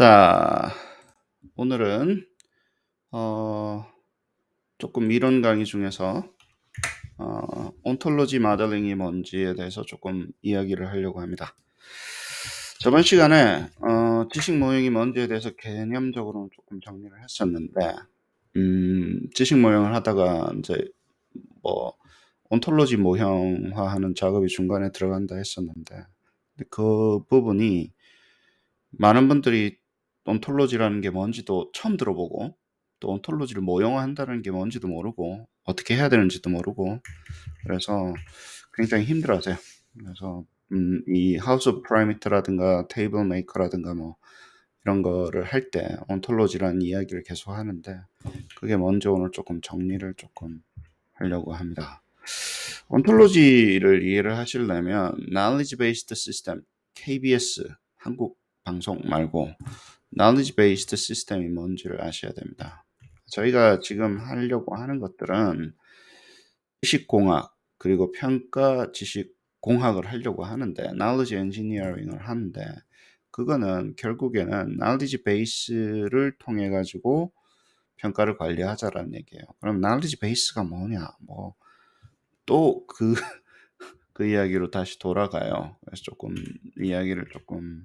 자, 오늘은 어, 조금 이론 강의 중에서 온톨로지 모델링이 뭔지에 대해서 조금 이야기를 하려고 합니다. 저번 시간에 지식 모형이 뭔지에 대해서 개념적으로는 조금 정리를 했었는데, 지식 모형을 하다가 이제 뭐 온톨로지 모형화하는 작업이 중간에 들어간다 했었는데, 근데 그 부분이 많은 분들이 온톨로지라는 게 뭔지도 처음 들어보고, 또 온톨로지를 모형화한다는 게 뭔지도 모르고 어떻게 해야 되는지도 모르고, 그래서 굉장히 힘들어하세요. 그래서 이 하우스 오브 프라이미트라든가 테이블 메이커라든가 뭐 이런 거를 할 때 온톨로지라는 이야기를 계속 하는데, 그게 뭔지 오늘 조금 정리를 조금 하려고 합니다. 온톨로지를 이해를 하시려면 Knowledge Based System, KBS 한국 방송 말고 Knowledge Based System이 뭔지를 아셔야 됩니다. 저희가 지금 하려고 하는 것들은 지식공학 그리고 평가 지식공학을 하려고 하는데, Knowledge Engineering을 하는데, 그거는 결국에는 Knowledge Base를 통해 가지고 평가를 관리하자라는 얘기예요. 그럼 Knowledge Base가 뭐냐? 뭐 또 그 이야기로 다시 돌아가요. 그래서 조금 이야기를 조금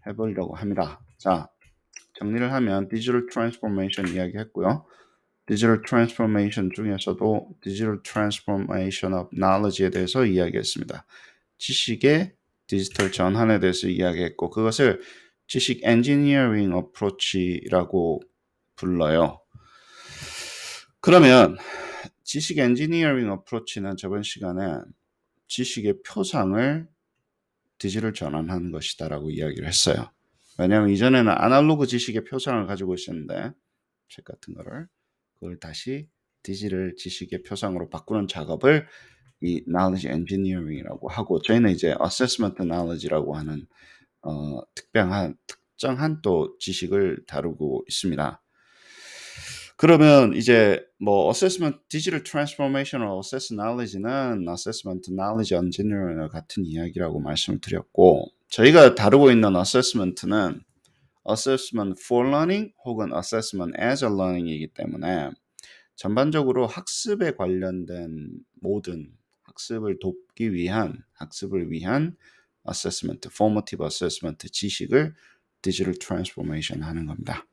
해보려고 합니다. 자, 정리를 하면 디지털 트랜스포메이션 이야기했고요. 디지털 트랜스포메이션 중에서도 디지털 트랜스포메이션 오브 knowledge에 대해서 이야기했습니다. 지식의 디지털 전환에 대해서 이야기했고, 그것을 지식 엔지니어링 어프로치라고 불러요. 그러면 지식 엔지니어링 어프로치는 저번 시간에 지식의 표상을 디지털 전환하는 것이다라고 이야기를 했어요. 왜냐하면 이전에는 아날로그 지식의 표상을 가지고 있었는데, 책 같은 거를 그걸 다시 디지털 지식의 표상으로 바꾸는 작업을 이 knowledge engineering이라고 하고, 저희는 이제 assessment knowledge라고 하는 특정한 또 지식을 다루고 있습니다. 그러면 이제 뭐 assessment, digital transformational assess knowledge는 assessment knowledge engineering 같은 이야기라고 말씀을 드렸고, 저희가 다루고 있는 assessment는 assessment for learning 혹은 assessment as a learning이기 때문에 전반적으로 학습에 관련된 모든 학습을 돕기 위한 학습을 위한 assessment, formative assessment 지식을 digital transformation 하는 겁니다.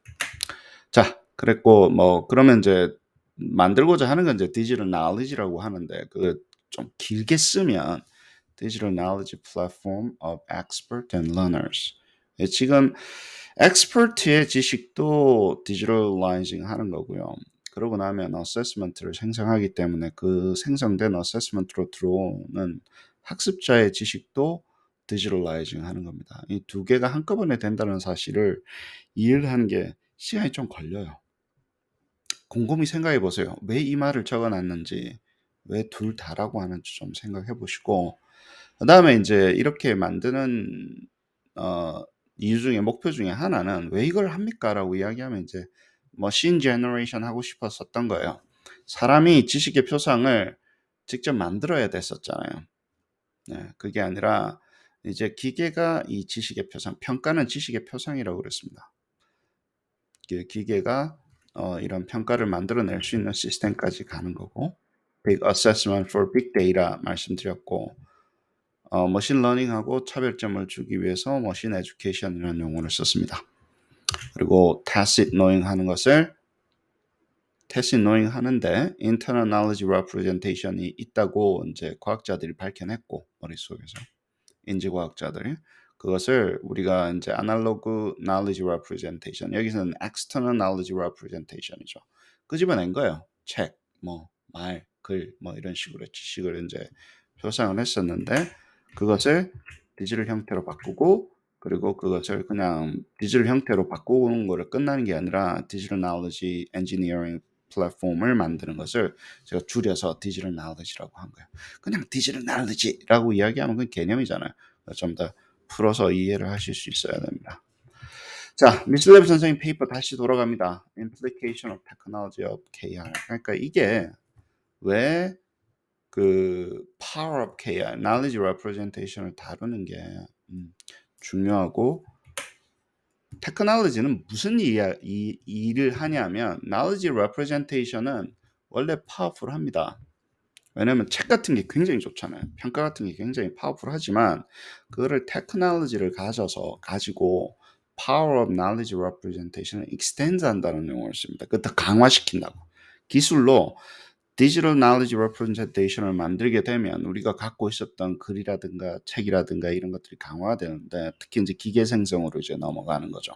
자, 그랬고 뭐 그러면 이제 만들고자 하는 건 이제 디지털 knowledge라고 하는데, 그 좀 길게 쓰면 Digital Knowledge Platform of Expert and Learners. 지금 expert의 지식도 digitalizing 하는 거고요. 그러고 나면 assessment를 생성하기 때문에 그 생성된 assessment로 들어오는 학습자의 지식도 digitalizing 하는 겁니다. 이 두 개가 한꺼번에 된다는 사실을 이해를 하는 게 시간이 좀 걸려요. 곰곰이 생각해 보세요. 왜 이 말을 적어 놨는지, 왜 둘 다라고 하는지 좀 생각해 보시고, 그다음에 이제 이렇게 만드는 이유 중에 목표 중에 하나는 왜 이걸 합니까라고 이야기하면 이제 머신 제너레이션 하고 싶었었던 거예요. 사람이 지식의 표상을 직접 만들어야 됐었잖아요. 네, 그게 아니라 이제 기계가 이 지식의 표상, 평가는 지식의 표상이라고 그랬습니다. 기계가 이런 평가를 만들어낼 수 있는 시스템까지 가는 거고, Big Assessment for Big Data 말씀드렸고, 머신 러닝하고 차별점을 주기 위해서 머신 에듀케이션이라는 용어를 썼습니다. 그리고 tacit knowing 하는 것을 tacit knowing 하는데 internal knowledge representation이 있다고 이제 과학자들이 밝혀냈고, 머릿속에서 인지과학자들이 그것을 우리가 이제 analog knowledge representation, 여기서는 external knowledge representation이죠. 끄집어낸 거예요. 책, 뭐 말, 글, 뭐 이런 식으로 지식을 이제 표상을 했었는데, 그것을 디지털 형태로 바꾸고, 그리고 그것을 그냥 디지털 형태로 바꾸는 거를 끝나는 게 아니라 디지털 knowledge engineering 플랫폼을 만드는 것을 제가 줄여서 디지털 knowledge라고 한 거예요. 그냥 디지털 knowledge라고 이야기하면 그건 개념이잖아요. 좀 더 풀어서 이해를 하실 수 있어야 됩니다. 자, 미슬레브 선생님 페이퍼 다시 돌아갑니다. Implication of Technology of KR. 그러니까 이게 왜 그 Power of KR, Knowledge Representation을 다루는 게 중요하고 테크놀로지는 무슨 일을 하냐면 knowledge representation은 원래 파워풀합니다. 왜냐면 책 같은 게 굉장히 좋잖아요. 평가 같은 게 굉장히 파워풀하지만 그거를 테크놀로지를 가지고 power of knowledge representation을 extend 한다는 용어를 씁니다. 그것도 강화시킨다고. 기술로 디지털 knowledge representation을 만들게 되면 우리가 갖고 있었던 글이라든가 책이라든가 이런 것들이 강화되는데 특히 이제 기계 생성으로 이제 넘어가는 거죠.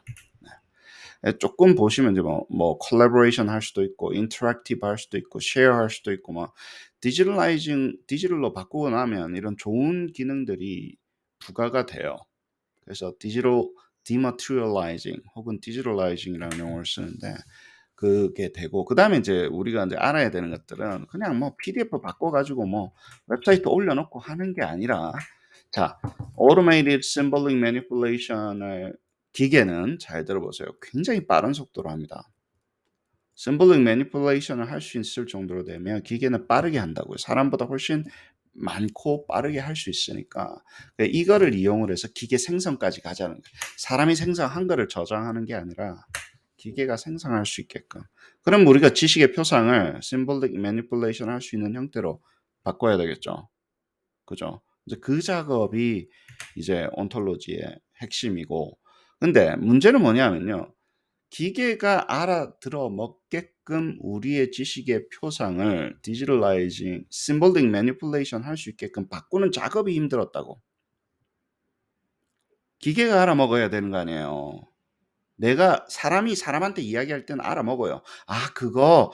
조금 보시면 이제 뭐 콜라보레이션 할 수도 있고 인터랙티브 할 수도 있고 쉐어 할 수도 있고 뭐 디지털로 바꾸고 나면 이런 좋은 기능들이 부가가 돼요. 그래서 디지털 디마테리얼라이징 혹은 디지털라이징이라는 용어를 쓰는데 그게 되고 그다음에 이제 우리가 이제 알아야 되는 것들은 그냥 뭐 PDF 바꿔 가지고 뭐 웹사이트 올려놓고 하는 게 아니라 자, automated symbolic manipulation을 기계는 잘 들어보세요. 굉장히 빠른 속도로 합니다. symbolic manipulation을 할 수 있을 정도로 되면 기계는 빠르게 한다고요. 사람보다 훨씬 많고 빠르게 할 수 있으니까 이거를 이용을 해서 기계 생성까지 가자는 거예요. 사람이 생성한 거를 저장하는 게 아니라 기계가 생성할 수 있게끔. 그럼 우리가 지식의 표상을 symbolic manipulation 할 수 있는 형태로 바꿔야 되겠죠. 그죠? 이제 그 작업이 이제 온톨로지의 핵심이고. 근데 문제는 뭐냐면요. 기계가 알아들어 먹게끔 우리의 지식의 표상을 디지털라이징, 심볼릭 매니플레이션 할 수 있게끔 바꾸는 작업이 힘들었다고. 기계가 알아먹어야 되는 거 아니에요. 내가 사람이 사람한테 이야기할 때는 알아먹어요. 아, 그거,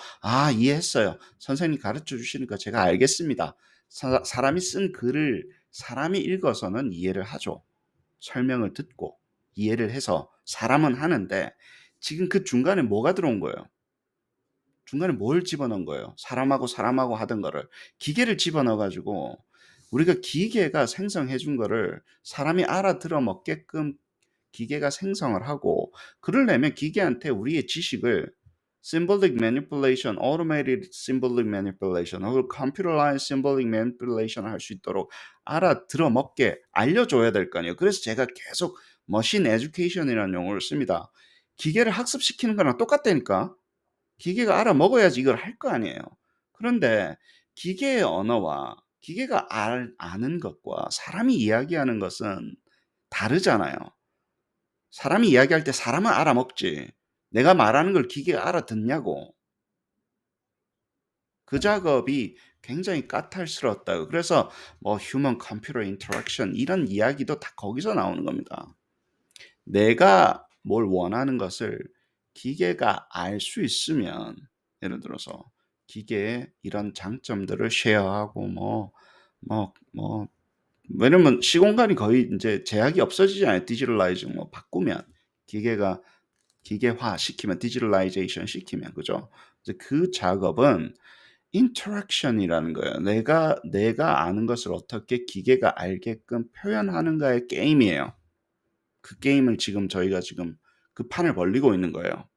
이해했어요. 선생님 가르쳐 주시니까 제가 알겠습니다. 사람이 쓴 글을 사람이 읽어서는 이해를 하죠. 설명을 듣고 이해를 해서 사람은 하는데 지금 그 중간에 뭐가 들어온 거예요? 중간에 뭘 집어넣은 거예요? 사람하고 하던 거를 기계를 집어넣어 가지고 우리가 기계가 생성해 준 거를 사람이 알아들어 먹게끔 기계가 생성을 하고 그러려면 기계한테 우리의 지식을 symbolic manipulation, automated symbolic manipulation 혹은 computerized symbolic manipulation 할 수 있도록 알아들어 먹게 알려줘야 될 거 아니에요. 그래서 제가 계속 machine education이라는 용어를 씁니다. 기계를 학습시키는 거랑 똑같다니까. 기계가 알아먹어야지 이걸 할 거 아니에요. 그런데 기계의 언어와 기계가 아는 것과 사람이 이야기하는 것은 다르잖아요. 사람이 이야기할 때 사람은 알아먹지. 내가 말하는 걸 기계가 알아듣냐고. 그 작업이 굉장히 까탈스러웠다고. 그래서 뭐 human computer interaction 이런 이야기도 다 거기서 나오는 겁니다. 내가 뭘 원하는 것을 기계가 알 수 있으면 예를 들어서 기계의 이런 장점들을 쉐어하고 뭐 왜냐면 시공간이 거의 이제 제약이 없어지잖아요. 디지털라이징 뭐 바꾸면 기계가 기계화 시키면 디지털라이제이션 시키면 그죠? 이제 그 작업은 인터랙션이라는 거예요. 내가 아는 것을 어떻게 기계가 알게끔 표현하는가의 게임이에요. 그 게임을 저희가 지금 그 판을 벌리고 있는 거예요.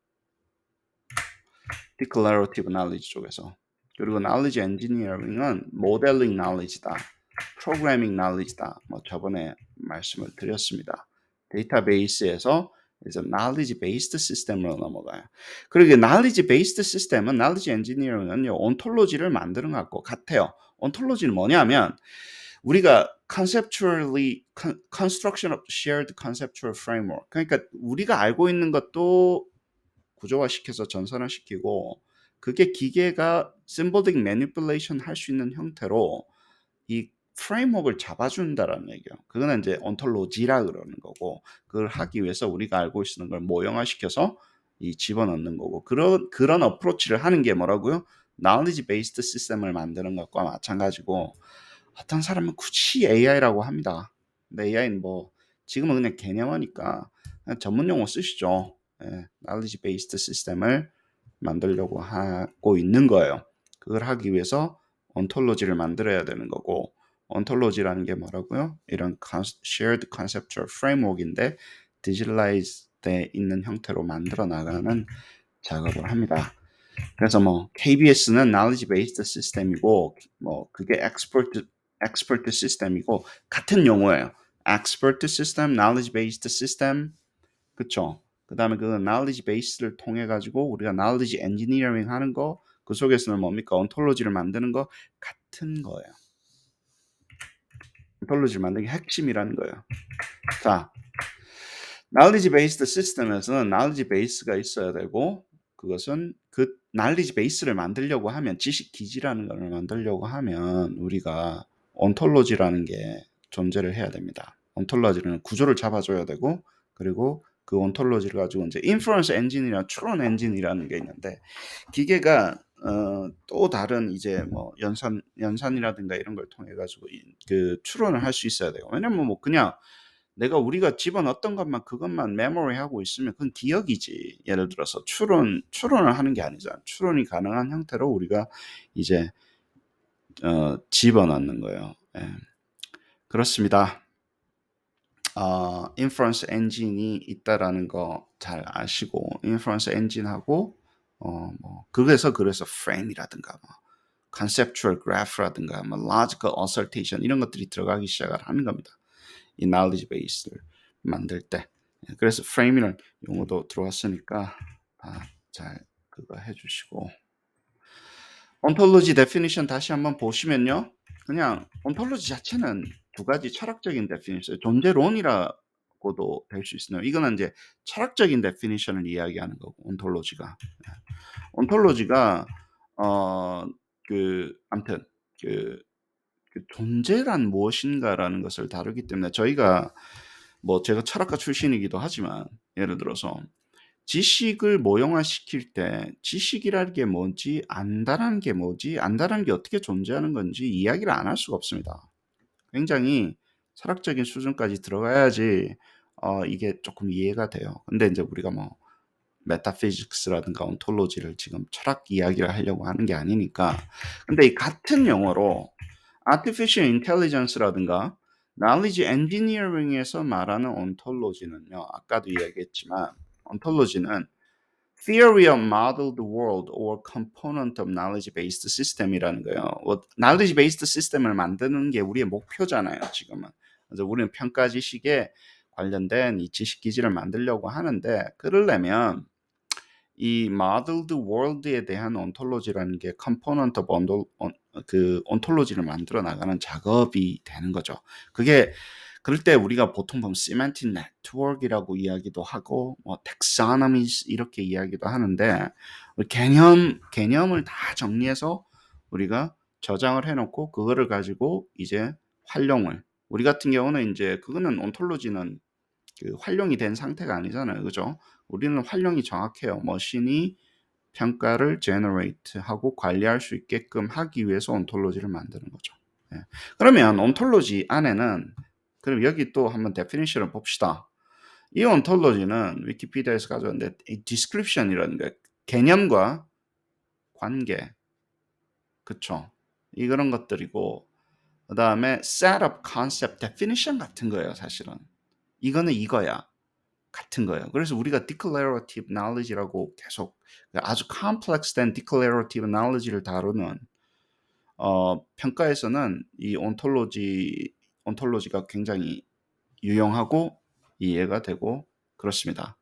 Declarative Knowledge 쪽에서. 그리고 Knowledge Engineering은 Modeling Knowledge다. Programming Knowledge다. 뭐 저번에 말씀을 드렸습니다. 데이터베이스에서 이제 Knowledge Based System으로 넘어가요. 그리고 Knowledge Based System은 Knowledge Engineering은요 온톨로지를 만드는 것과 같아요. 온톨로지는 뭐냐면 우리가 conceptually construction of shared conceptual framework. 그러니까 우리가 알고 있는 것도 구조화시켜서 전산화시키고 그게 기계가 symbolic manipulation 할 수 있는 형태로 이 프레임워크를 잡아준다라는 얘기예요. 그거는 이제 온톨로지라 그러는 거고 그걸 하기 위해서 우리가 알고 있는 걸 모형화시켜서 집어넣는 거고 그런 어프로치를 하는 게 뭐라고요? knowledge based 시스템을 만드는 것과 마찬가지고 어떤 사람은 굳이 AI라고 합니다. 근데 AI는 뭐 지금은 그냥 개념하니까 그냥 전문 용어 쓰시죠. knowledge based 시스템을 만들려고 하고 있는 거예요. 그걸 하기 위해서 온톨로지를 만들어야 되는 거고 온톨로지라는 게 뭐라고요? 이런 shared conceptual framework인데 디지털라이즈 돼 있는 형태로 만들어 나가는 작업을 합니다. 그래서 뭐 KBS는 knowledge based 시스템이고 뭐 그게 expert 시스템이고 같은 용어예요. expert system, knowledge based system. 그쵸? 그다음에 그 knowledge base를 통해 가지고 우리가 knowledge engineering 하는 거, 그 속에서는 뭡니까? ontology를 만드는 거 같은 거예요. ontology를 만드는 게 핵심이라는 거예요. 자, knowledge based system에서는 knowledge base가 있어야 되고, 그것은 그 knowledge base를 만들려고 하면, 지식 기지라는 걸 만들려고 하면 우리가 ontology라는 게 존재를 해야 됩니다. ontology는 구조를 잡아줘야 되고, 그리고 그 ontology를 가지고 이제 inference engine이랑 추론 엔진이라는 게 있는데, 기계가 또 다른 이제 뭐 연산이라든가 이런 걸 통해 가지고 그 추론을 할 수 있어야 돼요. 왜냐면 뭐 그냥 우리가 집어넣었던 것만 그것만 메모리하고 있으면 그건 기억이지. 예를 들어서 추론을 하는 게 아니잖아. 추론이 가능한 형태로 우리가 이제 집어넣는 거예요. 예. 그렇습니다. 인퍼런스 엔진이 있다라는 거 잘 아시고, 인퍼런스 엔진하고 그래서 프레임이라든가 뭐 conceptual graph라든가 뭐 logical assertion 이런 것들이 들어가기 시작을 하는 겁니다. 이 knowledge base를 만들 때. 그래서 프레임이라는 용어도 들어왔으니까 잘 그거 해주시고, ontology definition 다시 한번 보시면요, 그냥 ontology 자체는 두 가지 철학적인 definition, 존재론이라고도 될 수 있어요. 이거는 이제 철학적인 definition을 이야기하는 거고, ontology가 아무튼 그 존재란 무엇인가라는 것을 다루기 때문에, 저희가 뭐 제가 철학가 출신이기도 하지만, 예를 들어서 지식을 모형화시킬 때 지식이라는 게 뭔지, 안다라는 게 뭐지, 안다라는 게 어떻게 존재하는 건지 이야기를 안 할 수가 없습니다. 굉장히 철학적인 수준까지 들어가야지 이게 조금 이해가 돼요. 근데 이제 우리가 뭐 메타피직스라든가 온톨로지를 지금 철학 이야기를 하려고 하는 게 아니니까. 근데 이 같은 용어로 artificial intelligence라든가 knowledge engineering에서 말하는 ontology는요, 아까도 이야기했지만 ontology는 theory of modeled world or component of knowledge based system이라는 거예요. knowledge based system을 만드는 게 우리의 목표잖아요, 지금은. 그래서 우리는 평가 지식에 관련된 이 지식 기지를 만들려고 하는데, 그러려면 이 modeled world에 대한 ontology라는 게 component of 그 ontology를 만들어 나가는 작업이 되는 거죠. 그럴 때 우리가 보통 보면 semantic network이라고 이야기도 하고 뭐 taxonomies 이렇게 이야기도 하는데, 개념을 다 정리해서 우리가 저장을 해놓고 그거를 가지고 이제 활용을, 우리 같은 경우는 이제 그거는 ontology는 그 활용이 된 상태가 아니잖아요, 그죠? 우리는 활용이 정확해요. 머신이 평가를 제너레이트하고 관리할 수 있게끔 하기 위해서 온톨로지를 만드는 거죠. 예. 그러면 온톨로지 안에는, 그럼 여기 또 한번 데피니션을 봅시다. 이 온톨로지는 위키피디아에서 가져왔는데, 이 description이라는 게 개념과 관계, 그쵸? 이런 것들이고, 그 다음에 set up concept definition 같은 거예요, 사실은. 이거는 이거야. 같은 거예요. 그래서 우리가 declarative knowledge라고 계속 아주 complex된 declarative knowledge를 다루는 평가에서는 이 ontology가 굉장히 유용하고 이해가 되고 그렇습니다.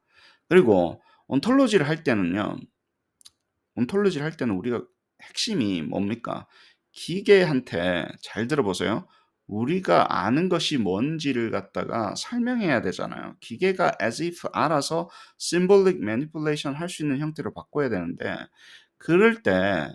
그리고 ontology를 할 때는 우리가 핵심이 뭡니까? 기계한테, 잘 들어보세요. 우리가 아는 것이 뭔지를 갖다가 설명해야 되잖아요. 기계가 as if 알아서 symbolic manipulation 할 수 있는 형태로 바꿔야 되는데, 그럴 때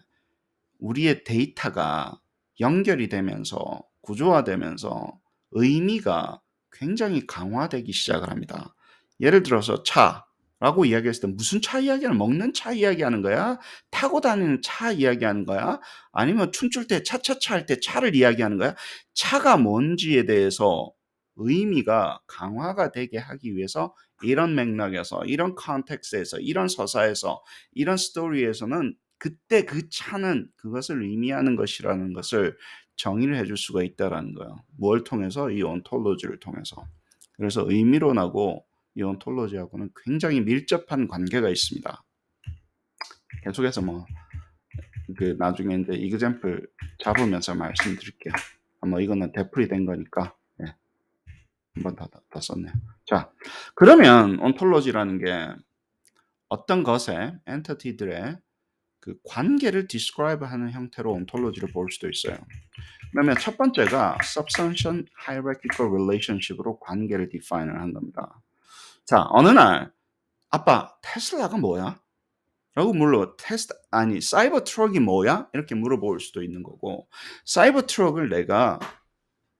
우리의 데이터가 연결이 되면서 구조화되면서 의미가 굉장히 강화되기 시작을 합니다. 예를 들어서 차라고 이야기했을 때 무슨 차 이야기하는, 먹는 차 이야기하는 거야? 타고 다니는 차 이야기하는 거야? 아니면 춤출 때 차차차 할 때 차를 이야기하는 거야? 차가 뭔지에 대해서 의미가 강화가 되게 하기 위해서 이런 맥락에서, 이런 컨텍스트에서, 이런 서사에서, 이런 스토리에서는 그때 그 차는 그것을 의미하는 것이라는 것을 정의를 해줄 수가 있다라는 거예요. 뭘 통해서? 이 온톨로지를 통해서. 그래서 의미론하고 이 온톨로지하고는 굉장히 밀접한 관계가 있습니다. 계속해서 나중에 이제 이그젬플 잡으면서 말씀드릴게요. 이거는 되풀이 된 거니까. 한 번 더 썼네요. 자, 그러면 ontology라는 게 어떤 것의 entity들의 그 관계를 describe 하는 형태로 ontology를 볼 수도 있어요. 그러면 첫 번째가 substantial hierarchical relationship으로 관계를 define을 한 겁니다. 자, 어느 날 아빠 테슬라가 뭐야? 라고 물어 사이버 트럭이 뭐야? 이렇게 물어볼 수도 있는 거고, 사이버 트럭을 내가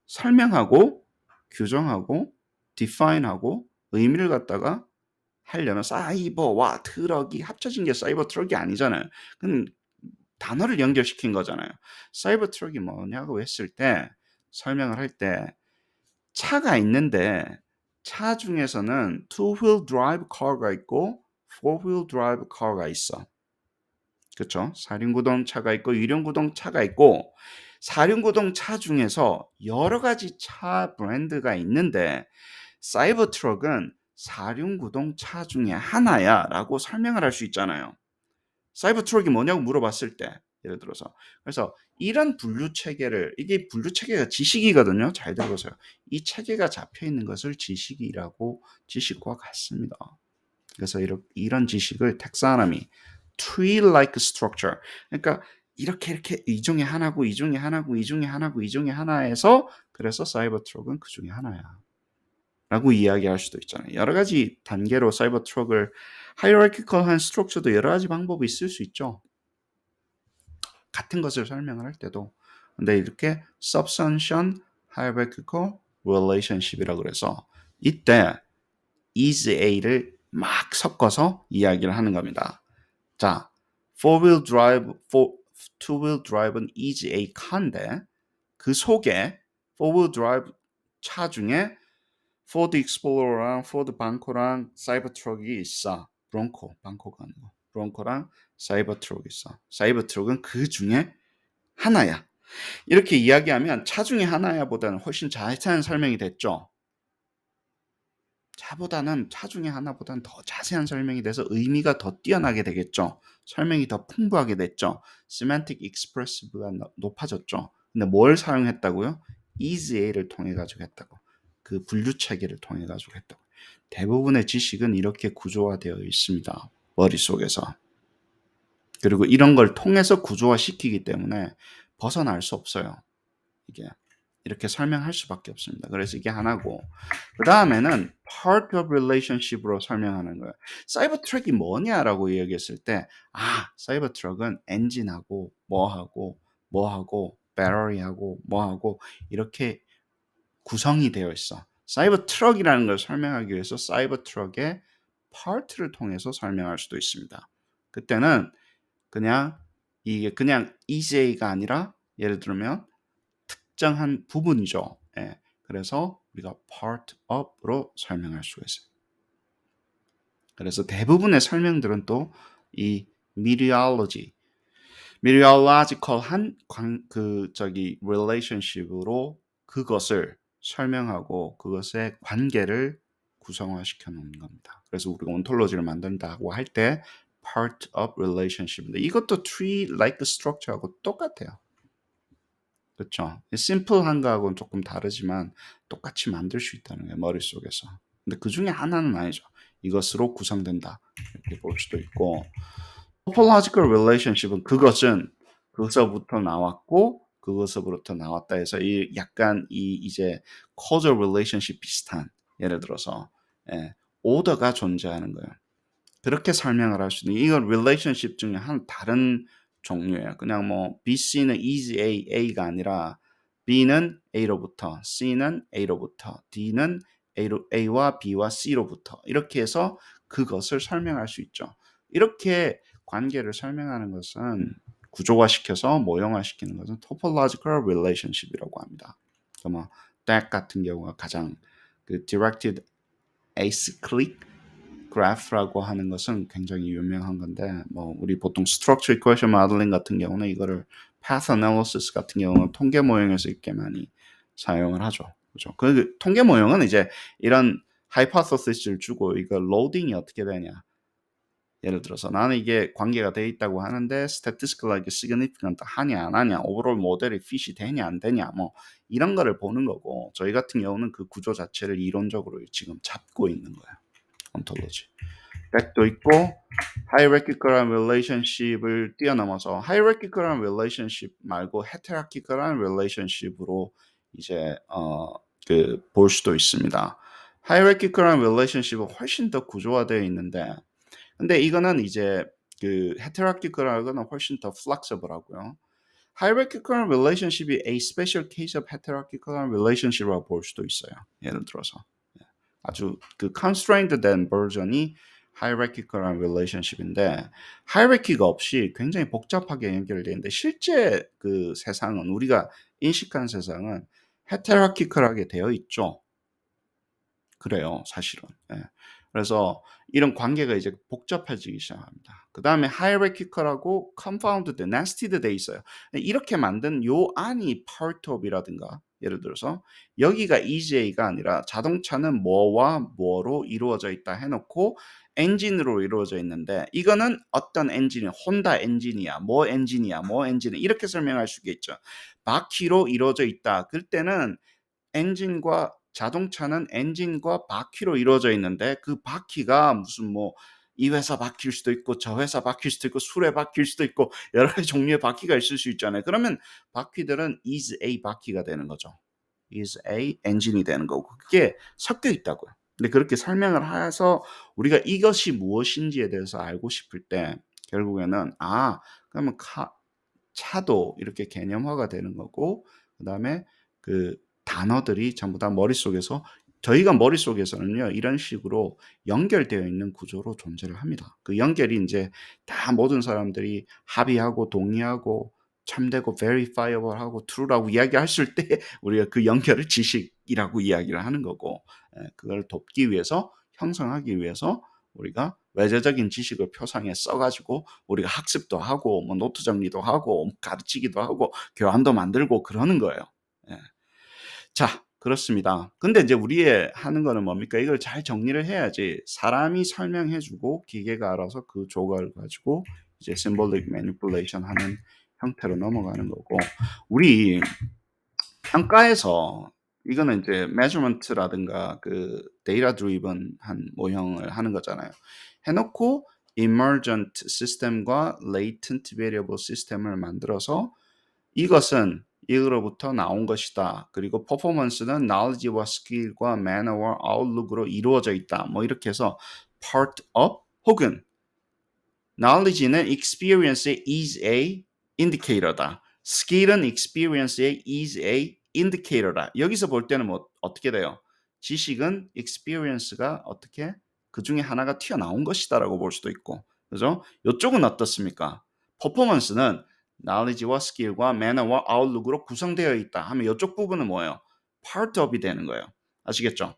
설명하고 규정하고 디파인하고 의미를 갖다가 하려면 사이버와 트럭이 합쳐진 게 사이버 트럭이 아니잖아요. 그건 단어를 연결시킨 거잖아요. 사이버 트럭이 뭐냐고 했을 때 설명을 할 때 차가 있는데 차 중에서는 two wheel drive car가 있고 four wheel drive car가 있어. 그렇죠? 사륜구동 차가 있고 유륜구동 차가 있고, 사륜구동 차 중에서 여러 가지 차 브랜드가 있는데 사이버 트럭은 사륜구동 차 중에 하나야라고 설명을 할 수 있잖아요. 사이버 트럭이 뭐냐고 물어봤을 때, 예를 들어서. 그래서 이런 분류 체계를, 이게 분류 체계가 지식이거든요. 잘 들어보세요. 이 체계가 잡혀 있는 것을 지식이라고, 지식과 같습니다. 그래서 이런 지식을 텍사노미, tree-like structure. 그러니까 이렇게 이 중에 하나고 이 중에 하나고 이 중에 하나고 이 중에 하나에서, 그래서 사이버 트럭은 그 중에 하나야 라고 이야기할 수도 있잖아요. 여러 가지 단계로 사이버 트럭을 하이어라키컬한 스트럭처도 여러 가지 방법이 있을 수 있죠. 같은 것을 설명을 할 때도. 근데 이렇게 substantial hierarchical relationship이라고 그래서 이때 is A를 막 섞어서 이야기를 하는 겁니다. 자, two-wheel drive는 is a car인데 그 속에 four-wheel drive 차 중에 포드 익스플로러랑 포드 방코랑 사이버 트럭이 있어. 방코가 아니고 브론코랑 사이버 트럭이 있어. 사이버 트럭은 그 중에 하나야. 이렇게 이야기하면 차 중에 하나야 보다는 훨씬 자세한 설명이 됐죠. 차 중에 하나보다는 더 자세한 설명이 돼서 의미가 더 뛰어나게 되겠죠. 설명이 더 풍부하게 됐죠. semantic expressive가 높아졌죠. 근데 뭘 사용했다고요? EasyA를 통해 가지고 했다고. 그 분류 체계를 통해 가지고 했다고. 대부분의 지식은 이렇게 구조화되어 있습니다. 머릿속에서. 그리고 이런 걸 통해서 구조화시키기 때문에 벗어날 수 없어요. 이게. 이렇게 설명할 수밖에 없습니다. 그래서 이게 하나고, 그 다음에는 part of relationship으로 설명하는 거예요. 사이버 트럭이 뭐냐라고 이야기했을 때, 사이버 트럭은 엔진하고 뭐하고 배터리하고 뭐하고 이렇게 구성이 되어 있어. 사이버 트럭이라는 걸 설명하기 위해서 사이버 트럭의 파트를 통해서 설명할 수도 있습니다. 그때는 이게 그냥 EJ가 아니라, 예를 들면 특정한 부분이죠. 예. 그래서 우리가 part of로 설명할 수가 있어요. 그래서 대부분의 설명들은 또 이 meteorological한 relationship으로 그것을 설명하고 그것의 관계를 구성화시켜 놓는 겁니다. 그래서 우리가 ontology를 만든다고 할 때 part of relationship인데, 이것도 tree-like structure하고 똑같아요. 그렇죠. 심플한 거하고는 조금 다르지만 똑같이 만들 수 있다는 거예요, 머릿속에서. 근데 그 중에 하나는 아니죠. 이것으로 구성된다. 이렇게 볼 수도 있고, topological relationship은 그것은 그것서부터 나왔고 그것서부터 나왔다 해서 약간 이제 causal relationship 비슷한, 예를 들어서 오더가 존재하는 거예요. 그렇게 설명을 할 수 있는, 이건 relationship 중에 다른 종류예요. 그냥 뭐 BC는 is A가 아니라 B는 A로부터, C는 A로부터, D는 A와 B와 C로부터, 이렇게 해서 그것을 설명할 수 있죠. 이렇게 관계를 설명하는 것은, 구조화시켜서 모형화시키는 것은 topological relationship이라고 합니다. 뭐 DAC 같은 경우가 가장 directed acyclic graph라고 하는 것은 굉장히 유명한 건데, 뭐 우리 보통 structure equation modeling 같은 경우는 이거를 path analysis 같은 경우는 통계 모형에서 이렇게 많이 사용을 하죠. 그죠? 그 통계 모형은 이제 이런 hypothesis를 주고 이거 로딩이 어떻게 되냐, 예를 들어서 나는 이게 관계가 돼 있다고 하는데 statistically significant 하냐 안 하냐, 오버롤 모델이 핏이 되냐 안 되냐, 뭐 이런 거를 보는 거고, 저희 같은 경우는 그 구조 자체를 이론적으로 지금 잡고 있는 거예요. ontology. 백도 있고 hierarchical한 relationship을 뛰어넘어서 hierarchical한 relationship 말고 heterarchical한 relationship으로 이제 그 볼 수도 있습니다. hierarchical한 relationship은 훨씬 더 구조화되어 있는데, 근데 이거는 이제 그 heterarchical하고는 훨씬 더 flexible하고요. hierarchical relationship이 a special case of heterarchical relationship이라고 볼 수도 있어요. 예를 들어서 아주 그 constrained 된 버전이 hierarchical relationship인데, hierarchy가 없이 굉장히 복잡하게 연결되어 있는데, 실제 그 세상은, 우리가 인식한 세상은 heterarchical하게 되어 있죠. 그래요, 사실은. 예. 그래서 이런 관계가 이제 복잡해지기 시작합니다. 그 다음에 hierarchical하고 compounded, nested 돼 있어요. 이렇게 만든 요 안이 part of이라든가, 예를 들어서 여기가 EJ가 아니라 자동차는 뭐와 뭐로 이루어져 있다 해놓고 엔진으로 이루어져 있는데, 이거는 어떤 엔진이 혼다 엔진이야, 뭐 엔진이야, 뭐 엔진이야, 이렇게 설명할 수 있겠죠. 바퀴로 이루어져 있다. 그럴 때는 엔진과 자동차는 엔진과 바퀴로 이루어져 있는데, 그 바퀴가 무슨 뭐 이 회사 바퀴일 수도 있고 저 회사 바퀴일 수도 있고 술에 바퀴일 수도 있고 여러 가지 종류의 바퀴가 있을 수 있잖아요. 그러면 바퀴들은 is a 바퀴가 되는 거죠. is a 엔진이 되는 거고, 그게 섞여 있다고요. 근데 그렇게 설명을 해서 우리가 이것이 무엇인지에 대해서 알고 싶을 때 결국에는 그러면 차도 이렇게 개념화가 되는 거고, 그다음에 그 단어들이 전부 다 머릿속에서, 저희가 머릿속에서는요 이런 식으로 연결되어 있는 구조로 존재를 합니다. 그 연결이 이제 다 모든 사람들이 합의하고 동의하고 참되고 verifiable하고 true라고 이야기했을 때 우리가 그 연결을 지식이라고 이야기를 하는 거고, 그걸 돕기 위해서, 형성하기 위해서 우리가 외재적인 지식을 표상에 써가지고 우리가 학습도 하고 뭐 노트 정리도 하고 가르치기도 하고 교환도 만들고 그러는 거예요. 예. 자, 그렇습니다. 근데 이제 우리의 하는 거는 뭡니까? 이걸 잘 정리를 해야지 사람이 설명해주고 기계가 알아서 그 조각을 가지고 이제 symbolic manipulation 하는 형태로 넘어가는 거고, 우리 평가에서 이거는 이제 measurement라든가 그 data driven 한 모형을 하는 거잖아요. 해놓고 emergent system과 latent variable system을 만들어서 이것은 이거로부터 나온 것이다. 그리고 퍼포먼스는 knowledge와 skill과 manner와 outlook으로 이루어져 있다. 뭐 이렇게 해서 part of 혹은 knowledge는 experience의 is a indicator다. skill은 experience의 is a indicator다. 여기서 볼 때는 뭐 어떻게 돼요? 지식은 experience가 어떻게 그 중에 하나가 튀어나온 것이다라고 볼 수도 있고, 그죠? 이쪽은 어떻습니까? 퍼포먼스는 knowledge와 skill과 manner와 outlook으로 구성되어 있다 하면 이쪽 부분은 뭐예요? part of이 되는 거예요. 아시겠죠?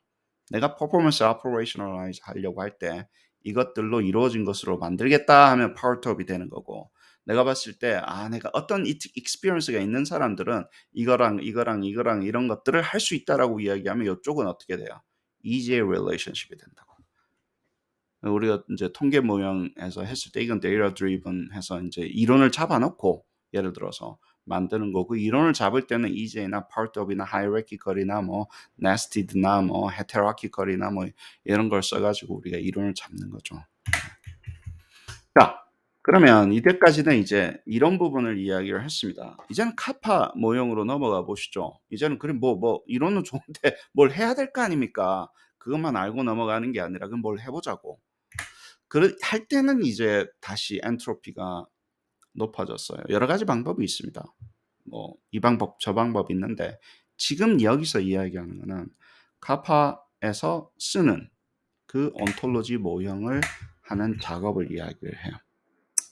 내가 performance operationalize 하려고 할 때 이것들로 이루어진 것으로 만들겠다 하면 part of이 되는 거고, 내가 봤을 때 내가 어떤 experience가 있는 사람들은 이거랑 이거랑 이거랑 이런 것들을 할 수 있다라고 이야기하면 이쪽은 어떻게 돼요? EJ relationship이 된다고. 우리가 이제 통계 모형에서 했을 때 이건 data driven 해서 이제 이론을 잡아놓고 예를 들어서 만드는 거고, 이론을 잡을 때는 EJ나 part of이나 hierarchical이나 뭐 nested나 뭐 heterarchical이나 뭐 이런 걸 써가지고 우리가 이론을 잡는 거죠. 자, 그러면 이때까지는 이제 이런 부분을 이야기를 했습니다. 이제는 카파 모형으로 넘어가 보시죠. 이제는 그럼 뭐 이론은 좋은데 뭘 해야 될 거 아닙니까? 그것만 알고 넘어가는 게 아니라 그럼 뭘 해보자고. 할 때는 이제 다시 엔트로피가 높아졌어요. 여러 가지 방법이 있습니다. 뭐 이 방법 저 방법 있는데, 지금 여기서 이야기하는 거는 카파에서 쓰는 그 온톨로지 모형을 하는 작업을 이야기를 해요.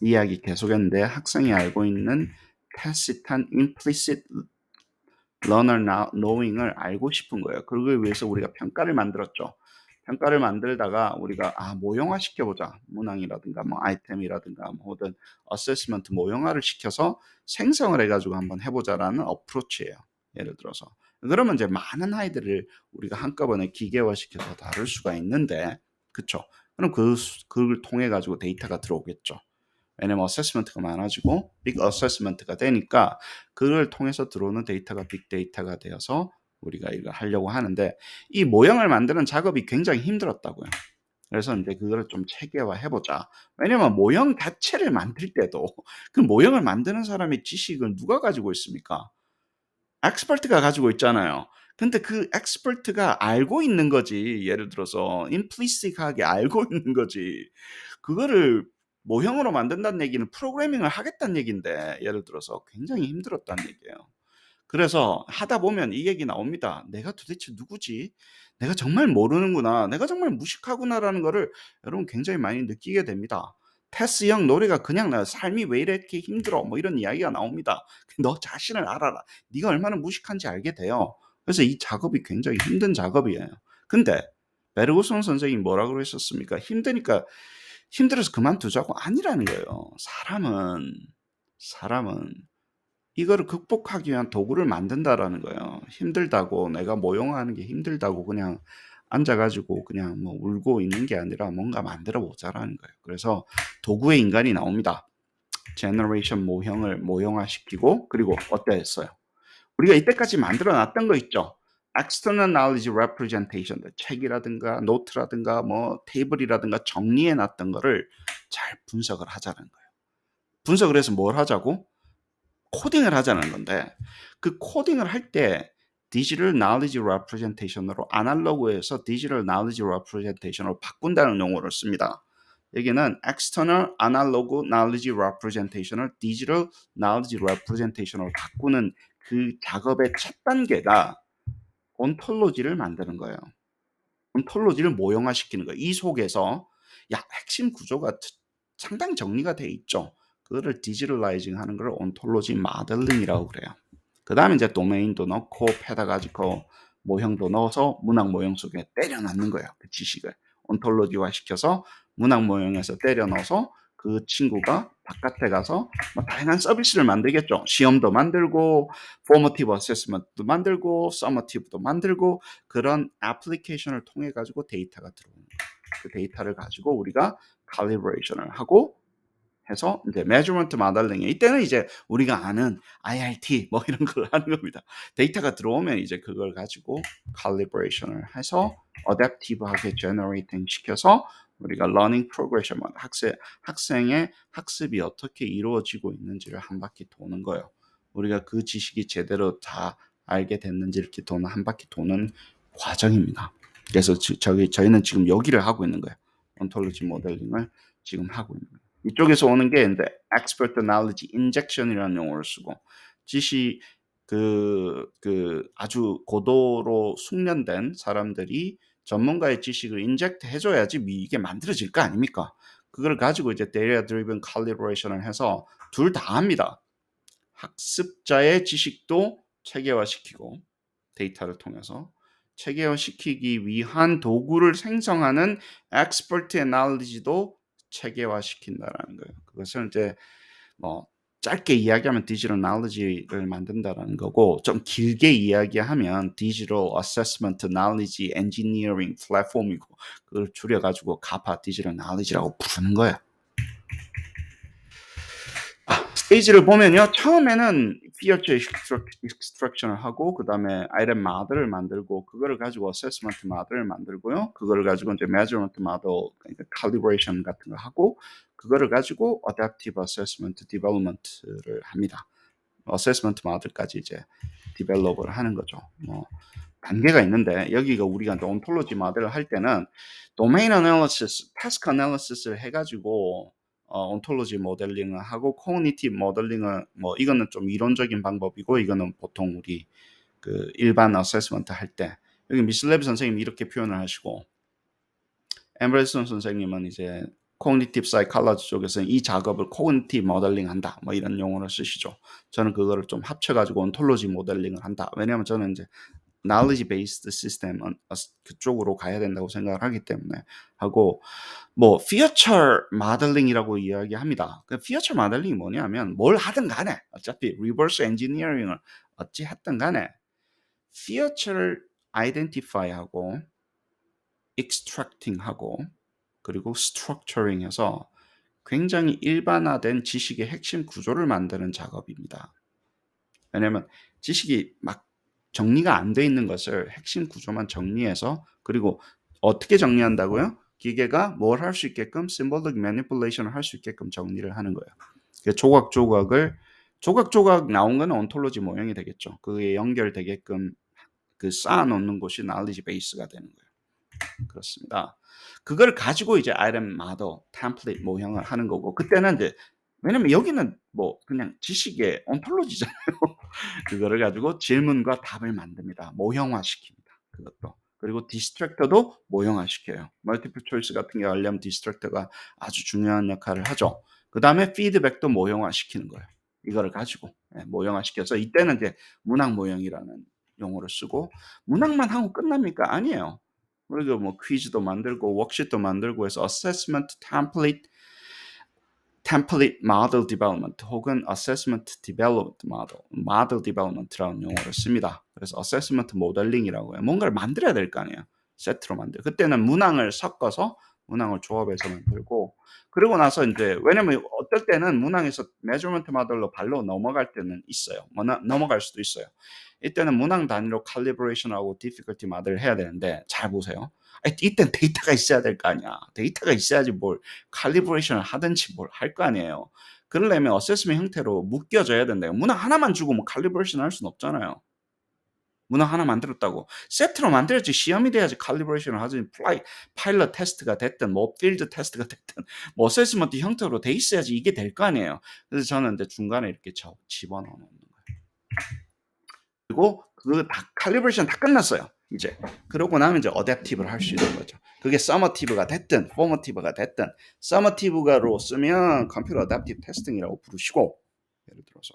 이야기 계속했는데 학생이 알고 있는 tacit한 implicit learner knowing을 알고 싶은 거예요. 그걸 위해서 우리가 평가를 만들었죠. 평가를 만들다가 우리가 모형화 시켜보자. 문항이라든가 뭐 아이템이라든가 뭐든 어세스먼트 모형화를 시켜서 생성을 해가지고 한번 해보자라는 어프로치예요. 예를 들어서 그러면 이제 많은 아이들을 우리가 한꺼번에 기계화시켜서 다룰 수가 있는데, 그쵸? 그럼 그걸 통해 가지고 데이터가 들어오겠죠. 왜냐면 어세스먼트가 많아지고 빅 어세스먼트가 되니까 그걸 통해서 들어오는 데이터가 빅데이터가 되어서 우리가 이거 하려고 하는데 이 모형을 만드는 작업이 굉장히 힘들었다고요. 그래서 인제 그거를 좀 체계화해 보자. 왜냐면 모형 자체를 만들 때도 그 모형을 만드는 사람의 지식을 누가 가지고 있습니까? 엑스퍼트가 가지고 있잖아요. 근데 그 엑스퍼트가 알고 있는 거지. 예를 들어서 implicit하게 알고 있는 거지. 그거를 모형으로 만든다는 얘기는 프로그래밍을 하겠다는 얘긴데 예를 들어서 굉장히 힘들었다는 얘기예요. 그래서 하다 보면 이 얘기 나옵니다. '내가 도대체 누구지? 내가 정말 모르는구나. 내가 정말 무식하구나.'라는 거를 여러분 굉장히 많이 느끼게 됩니다. 테스 형 노래가 그냥 나 "삶이 왜 이렇게 힘들어." 뭐 이런 이야기가 나옵니다. 너 자신을 알아라. 네가 얼마나 무식한지 알게 돼요. 그래서 이 작업이 굉장히 힘든 작업이에요. 근데 베르구손 선생님이 뭐라 그러셨습니까? "힘드니까 힘들어서 그만두자고." 아니라는 거예요. 사람은 이거를 극복하기 위한 도구를 만든다라는 거예요. 힘들다고 내가 모형하는 게 힘들다고 그냥 앉아 가지고 그냥 뭐 울고 있는 게 아니라 뭔가 만들어 보자라는 거예요. 그래서 도구의 인간이 나옵니다. 제너레이션 모형을 모형화시키고 그리고 어땠어요? 우리가 이때까지 만들어 놨던 거 있죠. external knowledge representation 책이라든가 노트라든가 뭐 테이블이라든가 정리해 놨던 거를 잘 분석을 하자는 거예요. 분석을 해서 뭘 하자고? 코딩을 하자는 건데 그 코딩을 할 때 디지털 knowledge representation으로 아날로그에서 디지털 knowledge representation으로 바꾼다는 용어를 씁니다. 여기는 external analog knowledge representation을 digital knowledge representation으로 바꾸는 그 작업의 첫 단계가 온톨로지를 만드는 거예요. 온톨로지를 모형화시키는 거예요. 이 속에서 핵심 구조가 상당히 정리가 돼 있죠. 그거를 디지털라이징 하는 걸 온톨로지 모델링이라고 그래요. 그다음에 이제 도메인도 넣고 페다가지코 모형도 넣어서 문학 모형 속에 때려 넣는 거예요. 그 지식을 온톨로지화 시켜서 문학 모형에서 때려 넣어서 그 친구가 바깥에 가서 뭐 다양한 서비스를 만들겠죠. 시험도 만들고 포머티브 어세스먼트도 만들고 서머티브도 만들고 그런 애플리케이션을 통해 가지고 데이터가 들어오는 거예요. 그 데이터를 가지고 우리가 칼리브레이션을 하고 해서 이제 measurement modelling 이때는 이제 우리가 아는 IRT 뭐 이런 걸 하는 겁니다. 데이터가 들어오면 이제 그걸 가지고 calibration을 해서 adaptive하게 generating 시켜서 우리가 learning progression 학생의 학습이 어떻게 이루어지고 있는지를 한 바퀴 도는 거예요. 우리가 그 지식이 제대로 다 알게 됐는지 이렇게 도는 한 바퀴 도는 과정입니다. 그래서 저희는 지금 여기를 하고 있는 거예요. ontology 모델링을 지금 하고 있는 거예요. 이쪽에서 오는 게 인제 expert knowledge injection이라는 용어를 쓰고 지시 아주 고도로 숙련된 사람들이 전문가의 지식을 인젝트 해 줘야지 이게 만들어질 거 아닙니까? 그걸 가지고 이제 data driven calibration을 해서 둘 다 합니다. 학습자의 지식도 체계화시키고 데이터를 통해서 체계화시키기 위한 도구를 생성하는 expert의 knowledge도 체계화시킨다라는 거예요. 그것을 이제 뭐 짧게 이야기하면 디지털 knowledge를 만든다라는 거고 좀 길게 이야기하면 디지털 assessment knowledge engineering 플랫폼이고 그걸 줄여 가지고 가파 디지털 knowledge라고 부르는 거예요. 스테이지를 보면요. 처음에는 feature extraction을 하고 그다음에 item model을 만들고 그거를 가지고 assessment model을 만들고요. 그거를 가지고 이제 measurement model 그러니까 calibration 같은 거 하고 그거를 가지고 adaptive assessment development를 합니다. assessment model까지 이제 develop을 하는 거죠. 뭐 단계가 있는데 여기가 우리가 ontology 모델을 할 때는 domain analysis, task analysis를 해 가지고 ontology 모델링을 하고 cognitive 모델링을 뭐 이거는 좀 이론적인 방법이고 이거는 보통 우리 그 일반 어세스먼트 할 때 여기 미슬레브 선생님이 이렇게 표현을 하시고 엠버슨 선생님은 이제 cognitive psychology 쪽에서는 이 작업을 cognitive modeling 한다. 뭐 이런 용어를 쓰시죠. 저는 그거를 좀 합쳐 가지고 ontology 모델링을 한다. 왜냐하면 저는 이제 knowledge based system 그쪽으로 가야 된다고 생각을 하기 때문에 하고 뭐 feature modeling이라고 이야기합니다. 그 feature modeling이 뭐냐면 뭘 하든 간에 어차피 reverse engineering을 어찌 했든 간에 feature를 identify하고 extracting하고 그리고 스트럭처링 해서 굉장히 일반화된 지식의 핵심 구조를 만드는 작업입니다. 왜냐하면 지식이 막 정리가 안 돼 있는 것을 핵심 구조만 정리해서, 그리고 어떻게 정리한다고요? 기계가 뭘 할 수 있게끔 symbolic manipulation을 할 수 있게끔 정리를 하는 거예요. 조각조각을 조각조각 나온 건 온톨로지 모형이 되겠죠. 그게 연결되게끔 그 쌓아 놓는 곳이 knowledge base가 되는 거예요. 그렇습니다. 그걸 가지고 이제 RM 모델, 템플릿 모형을 하는 거고, 그때는 이제 왜냐면 여기는 뭐 그냥 지식의 온톨로지잖아요. 그거를 가지고 질문과 답을 만듭니다. 모형화시킵니다. 그것도. 그리고 디스트랙터도 모형화시켜요. 멀티플 초이스 같은 게 하려면 디스트랙터가 아주 중요한 역할을 하죠. 그 다음에 피드백도 모형화시키는 거예요. 이거를 가지고 모형화시켜서, 이때는 이제 문학 모형이라는 용어를 쓰고, 문학만 하고 끝납니까? 아니에요. 그리고 뭐 퀴즈도 만들고 워크시트도 만들고 해서 어세스먼트 템플릿 모델 디벨롭먼트 혹은 어세스먼트 디벨롭먼트 모델 디벨롭먼트라는 용어를 씁니다. 그래서 어세스먼트 모델링이라고 해요. 뭔가를 만들어야 될 거 아니에요. 세트로 만들. 그때는 문항을 섞어서 문항을 조합해서 만들고, 그리고 나서 이제 왜냐면 어떨 때는 문항에서 메저먼트 모델로 발로 넘어갈 때는 있어요. 넘어갈 수도 있어요. 이때는 문항 단위로 칼리브레이션하고 디피컬티 모델을 해야 되는데, 잘 보세요. 이땐 데이터가 있어야 될 거 아니야. 데이터가 있어야지 뭘 칼리브레이션을 하든지 뭘 할 거 아니에요. 그러려면 어세스먼트 형태로 묶여져야 된대요. 문항 하나만 주고 뭐 칼리브레이션 할 수는 없잖아요. 문항 하나 만들었다고 세트로 만들어야지 시험이 돼야지 칼리브레이션을 하지. 파일럿 테스트가 됐든 뭐 필드 테스트가 됐든 뭐 어세스먼트 형태로 돼 있어야지 이게 될 거 아니에요. 그래서 저는 이제 중간에 이렇게 집어넣어 놓는 거예요. 그리고 그 다 칼리브레이션 다 끝났어요. 이제 그러고 나면 이제 어댑티브를 할 수 있는 거죠. 그게 서머티브가 됐든 포머티브가 됐든, 서머티브가로 쓰면 컴퓨터 어댑티브 테스팅이라고 부르시고, 예를 들어서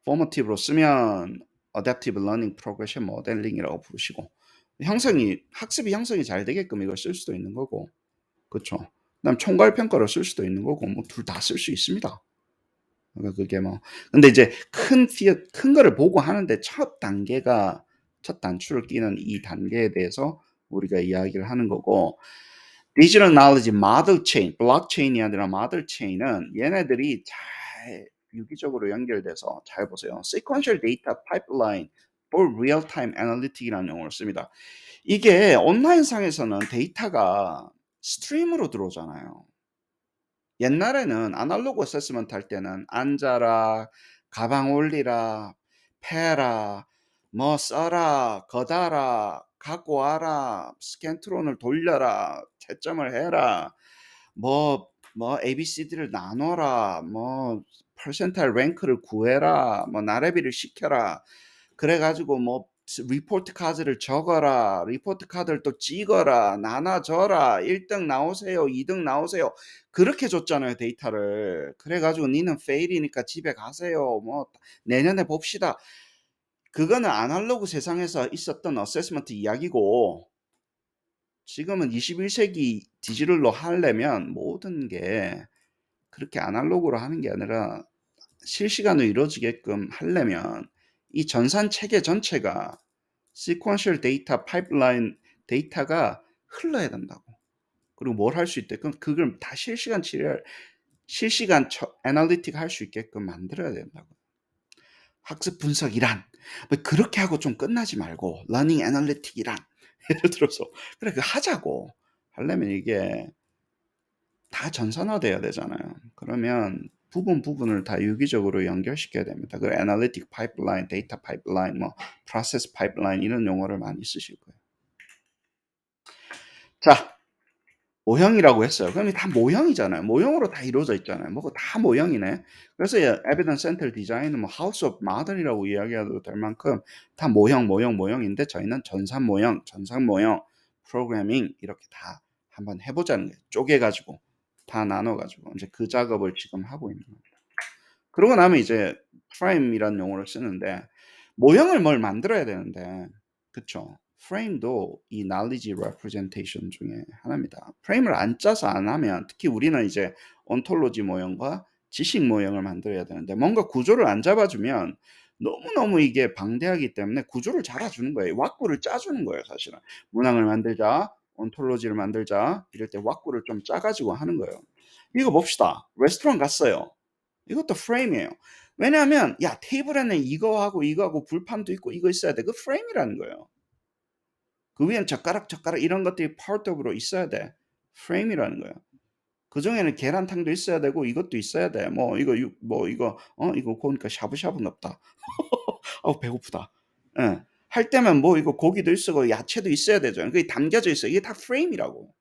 포머티브로 쓰면 어댑티브 러닝 프로그레션 모델링이라고 부르시고, 학습이 형성이 잘 되게끔 이걸 쓸 수도 있는 거고, 그렇죠. 그다음 총괄 평가로 쓸 수도 있는 거고, 뭐 둘 다 쓸 수 있습니다. 그러니까 그게 뭐 근데 이제 큰 거를 보고 하는데 첫 단추를 끼는 이 단계에 대해서 우리가 이야기를 하는 거고, 디지털 knowledge 모델 체인, 블록체인이 아니라 모델 체인은 얘네들이 잘 유기적으로 연결돼서, 잘 보세요. sequential data pipeline for real-time analytic이라는 용어를 씁니다. 이게 온라인상에서는 데이터가 스트림으로 들어오잖아요. 옛날에는 아날로그 어세스먼트 할 때는 앉아라, 가방 올리라, 패라, 뭐 써라, 걷어라, 갖고 와라, 스캔트론을 돌려라, 채점을 해라, 뭐 ABCD를 나눠라, 뭐 퍼센타일 랭크를 구해라, 뭐 나래비를 시켜라. 그래 가지고 뭐 리포트 카드를 적어라. 리포트 카드를 또 찍어라. 나눠줘라. 1등 나오세요. 2등 나오세요. 그렇게 줬잖아요, 데이터를. 그래 가지고 니는 페일이니까 집에 가세요. 뭐 내년에 봅시다. 그거는 아날로그 세상에서 있었던 어세스먼트 이야기고, 지금은 21세기 디지털로 하려면 모든 게 그렇게 아날로그로 하는 게 아니라 실시간으로 이루어지게끔 하려면 이 전산 체계 전체가 sequential 데이터 파이프라인 데이터가 흘러야 된다고. 그리고 뭘 할 수 있게끔 그걸 다 실시간 애널리틱 할 수 있게끔 만들어야 된다고. 학습 분석이란 뭐 그렇게 하고 좀 끝나지 말고 러닝 애널리틱이란 예를 들어서 그래 그 하자고. 하려면 이게 다 전산화돼야 되잖아요. 그러면 부분을 다 유기적으로 연결시켜야 됩니다. 그 애널리틱 파이프라인, 데이터 파이프라인, 뭐 프로세스 파이프라인 이런 용어를 많이 쓰실 거예요. 자, 모형이라고 했어요. 그럼 다 모형이잖아요. 모형으로 다 이루어져 있잖아요. 뭐가 다 모형이네. 그래서 에비던스 센터 디자인은 뭐 하우스 오브 모델이라고 이야기해도 될 만큼 다 모형인데, 저희는 전산 모형, 프로그래밍 이렇게 다 한번 해보자는 거예요. 쪼개가지고 다 나눠가지고 이제 그 작업을 지금 하고 있는 겁니다. 그러고 나면 이제 프레임이라는 용어를 쓰는데, 모형을 뭘 만들어야 되는데, 그쵸? 프레임도 이 knowledge representation 중에 하나입니다. 프레임을 안 짜서 안 하면, 특히 우리는 이제 온톨로지 모형과 지식 모형을 만들어야 되는데, 뭔가 구조를 안 잡아주면 너무너무 이게 방대하기 때문에 구조를 잡아주는 거예요. 왁구를 짜주는 거예요, 사실은. 문항을 만들자. 온톨로지를 만들자 이럴 때 왁구를 좀 짜 가지고 하는 거예요. 이거 봅시다. 레스토랑 갔어요. 이것도 프레임이에요. 왜냐하면 야 테이블에는 이거하고 이거하고 불판도 있고 이거 있어야 돼. 그 프레임이라는 거예요. 그 위엔 젓가락 이런 것들이 파트업으로 있어야 돼. 프레임이라는 거예요. 그중에는 계란탕도 있어야 되고 이것도 있어야 돼. 뭐 이거 이거 이거 보니까 샤브샤브인갑다. 어우 배고프다. 예. 할 때면 뭐 이거 고기도 있고 야채도 있어야 되잖아요. 그게 담겨져 있어요. 이게 다 프레임이라고.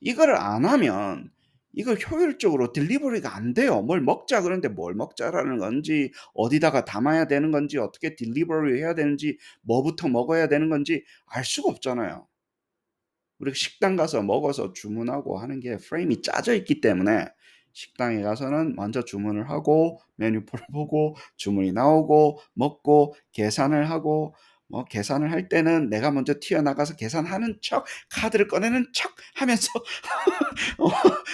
이거를 안 하면 이거 효율적으로 딜리버리가 안 돼요. 뭘 먹자 그러는데 뭘 먹자라는 건지 어디다가 담아야 되는 건지 어떻게 딜리버리 해야 되는지 뭐부터 먹어야 되는 건지 알 수가 없잖아요. 우리가 식당 가서 먹어서 주문하고 하는 게 프레임이 짜져 있기 때문에 식당에 가서는 먼저 주문을 하고 메뉴표를 보고 주문이 나오고 먹고 계산을 하고 뭐 계산을 할 때는 내가 먼저 튀어나가서 계산하는 척 카드를 꺼내는 척 하면서 어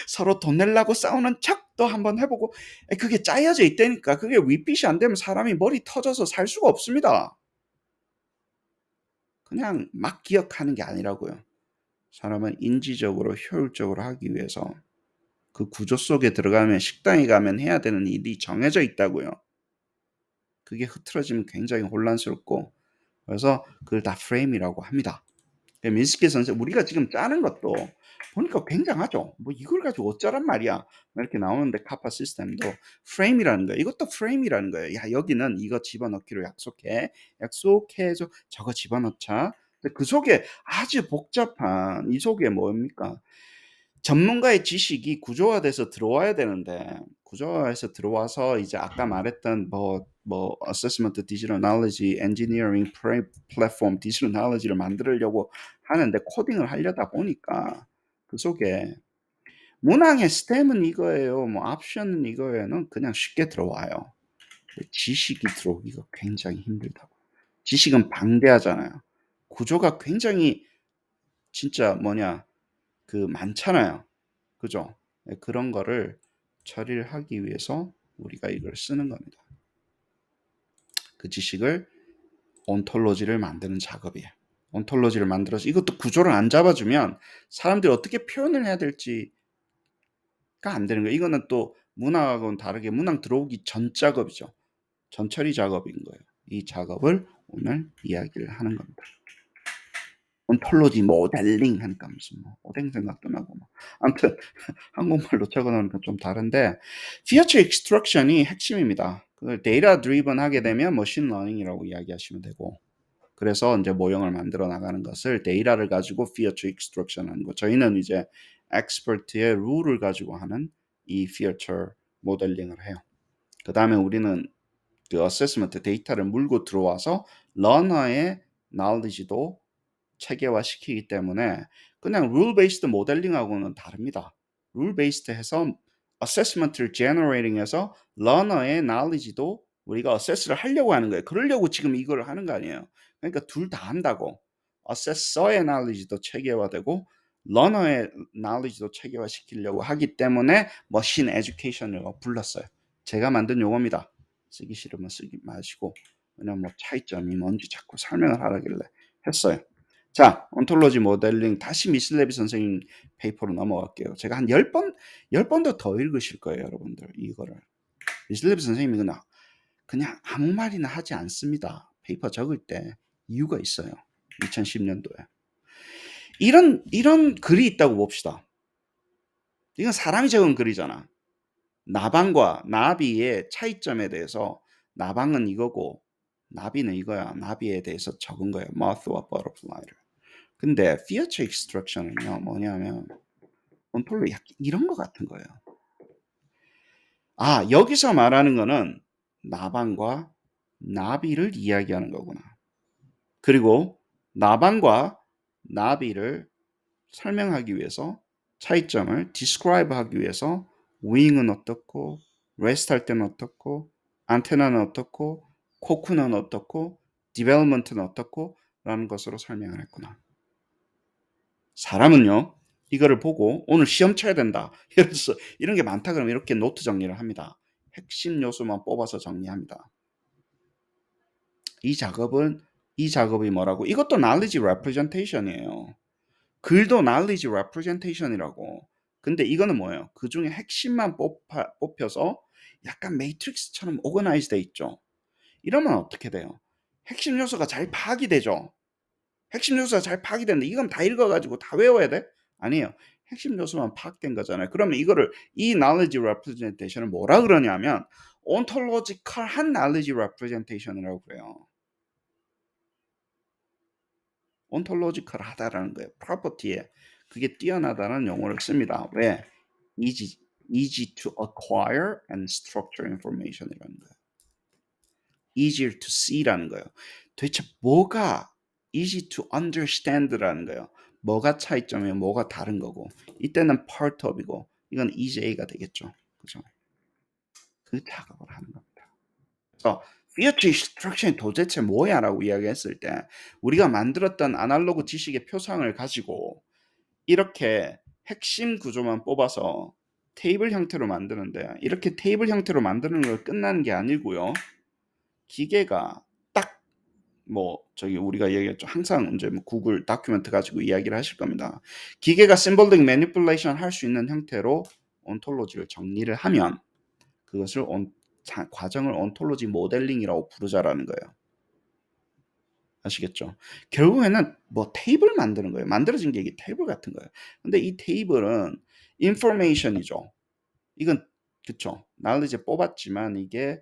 서로 돈 내려고 싸우는 척도 한번 해 보고 그게 짜여져 있다니까. 그게 리핏이 안 되면 사람이 머리 터져서 살 수가 없습니다. 그냥 막 기억하는 게 아니라고요. 사람은 인지적으로 효율적으로 하기 위해서 그 구조 속에 들어가면 식당에 가면 해야 되는 일이 정해져 있다고요. 그게 흐트러지면 굉장히 혼란스럽고 그래서 그걸 다 프레임이라고 합니다. 민스키 선생 우리가 지금 짜는 것도 보니까 굉장하죠. 뭐 이걸 가지고 어쩌란 말이야. 이렇게 나오는데 카파 시스템도 프레임이라는 거예요. 이것도 프레임이라는 거예요. 야 여기는 이거 집어넣기로 약속해. 약속해서 저거 집어넣자. 근데 그 속에 아주 복잡한 이 속에 뭡니까? 전문가의 지식이 구조화돼서 들어와야 되는데 구조화해서 들어와서 이제 아까 말했던 어세스먼트 디지털 knowledge 엔지니어링 플랫폼 디지털 knowledge를 만들려고 하는데 코딩을 하려다 보니까 그 속에 문항의 스템은 이거예요. 뭐 옵션은 이거예요는 그냥 쉽게 들어와요. 지식이 들어오기가 굉장히 힘들다고. 지식은 방대하잖아요. 구조가 굉장히 진짜 많잖아요. 그죠? 네, 그런 거를 처리를 하기 위해서 우리가 이걸 쓰는 겁니다. 그 지식을 온톨로지를 만드는 작업이에요. 온톨로지를 만들어서 이것도 구조를 안 잡아주면 사람들이 어떻게 표현을 해야 될지가 안 되는 거예요. 이거는 또 문항하고는 다르게 문항 들어오기 전 작업이죠. 전처리 작업인 거예요. 이 작업을 오늘 이야기를 하는 겁니다. 온톨로지 모델링 하니까 무슨 오뎅 생각도 나고 아무튼 한국말로 적어놓으니까 좀 다른데 feature extraction이 핵심입니다. 그걸 데이터 드리븐 하게 되면 머신 러닝이라고 이야기하시면 되고 그래서 이제 모형을 만들어 나가는 것을 데이터를 가지고 feature extraction 하는 거. 저희는 이제 expert의 룰을 가지고 하는 이 feature 모델링을 해요. 그 다음에 우리는 그 assessment 데이터를 물고 들어와서 러너의 knowledge도 체계화시키기 때문에 그냥 룰 베이스드 모델링하고는 다릅니다. 룰 베이스드 해서 어세스먼트를 제너레이팅해서 러너의 knowledge도 우리가 어세스를 하려고 하는 거예요. 그러려고 지금 이걸 하는 거 아니에요. 그러니까 둘 다 한다고. 어세서의 knowledge도 체계화되고 러너의 knowledge도 체계화시키려고 하기 때문에 머신 에듀케이션이라고 불렀어요. 제가 만든 용어입니다. 쓰기 싫으면 쓰지 마시고 그냥 차이점이 뭔지 자꾸 설명을 하라길래 했어요. 자, 온톨로지 모델링 다시 미슬레비 선생님 페이퍼로 넘어갈게요. 제가 한 10번도 더 읽으실 거예요, 여러분들. 이거를. 미슬레비 선생님이 그냥 아무 말이나 하지 않습니다. 페이퍼 적을 때 이유가 있어요. 2010년도에. 이런 글이 있다고 봅시다. 이건 사람이 적은 글이잖아. 나방과 나비의 차이점에 대해서 나방은 이거고 나비는 이거야. 나비에 대해서 적은 거예요. moth와 butterfly를. 근데 feature extraction은요 뭐냐면 온톨로 약간 이런 거 같은 거예요. 아 여기서 말하는 거는 나방과 나비를 이야기하는 거구나. 그리고 나방과 나비를 설명하기 위해서 차이점을 describe 하기 위해서 wing은 어떻고 rest 할 때는 어떻고 안테나는 어떻고 코쿠는 어떻고 development는 어떻고 라는 것으로 설명을 했구나. 사람은요 이거를 보고 오늘 시험 쳐야 된다 그래서 이런 게 많다 그러면 이렇게 노트 정리를 합니다. 핵심 요소만 뽑아서 정리합니다. 이 작업이 뭐라고? 이것도 knowledge representation이에요. 글도 knowledge representation이라고. 근데 이거는 뭐예요? 그중에 핵심만 뽑혀서 약간 매트릭스처럼 organize 돼 있죠. 이러면 어떻게 돼요? 핵심 요소가 잘 파악이 되죠. 핵심 요소가 잘 파악이 되는데 이건 다 읽어가지고 다 외워야 돼? 아니에요. 핵심 요소만 파악된 거잖아요. 그러면 이거를 이 knowledge representation을 뭐라 그러냐면 ontological한 knowledge representation이라고 그래요. ontological하다라는 거예요. property에 그게 뛰어나다는 용어를 씁니다. 왜? easy to acquire and structure information이라는 거예요. easier to see라는 거예요. 도대체 뭐가 easy to understand라는 거예요. 뭐가 차이점이에요? 뭐가 다른 거고. 이때는 part of이고 이건 EJ가 되겠죠. 그죠? 그 작업을 하는 겁니다. 그래서 feature extraction이 도대체 뭐야? 라고 이야기했을 때 우리가 만들었던 아날로그 지식의 표상을 가지고 이렇게 핵심 구조만 뽑아서 테이블 형태로 만드는데 이렇게 테이블 형태로 만드는 걸 끝나는 게 아니고요. 기계가 딱 저기 우리가 얘기했죠. 항상 이제 구글 다큐멘트 가지고 이야기를 하실 겁니다. 기계가 심볼릭 매니플레이션 할 수 있는 형태로 온톨로지를 정리를 하면 그것을 과정을 온톨로지 모델링이라고 부르자라는 거예요. 아시겠죠? 결국에는 테이블 만드는 거예요. 만들어진 게 이게 테이블 같은 거예요. 근데 이 테이블은 인포메이션이죠. 이건 그쵸. knowledge 뽑았지만 이게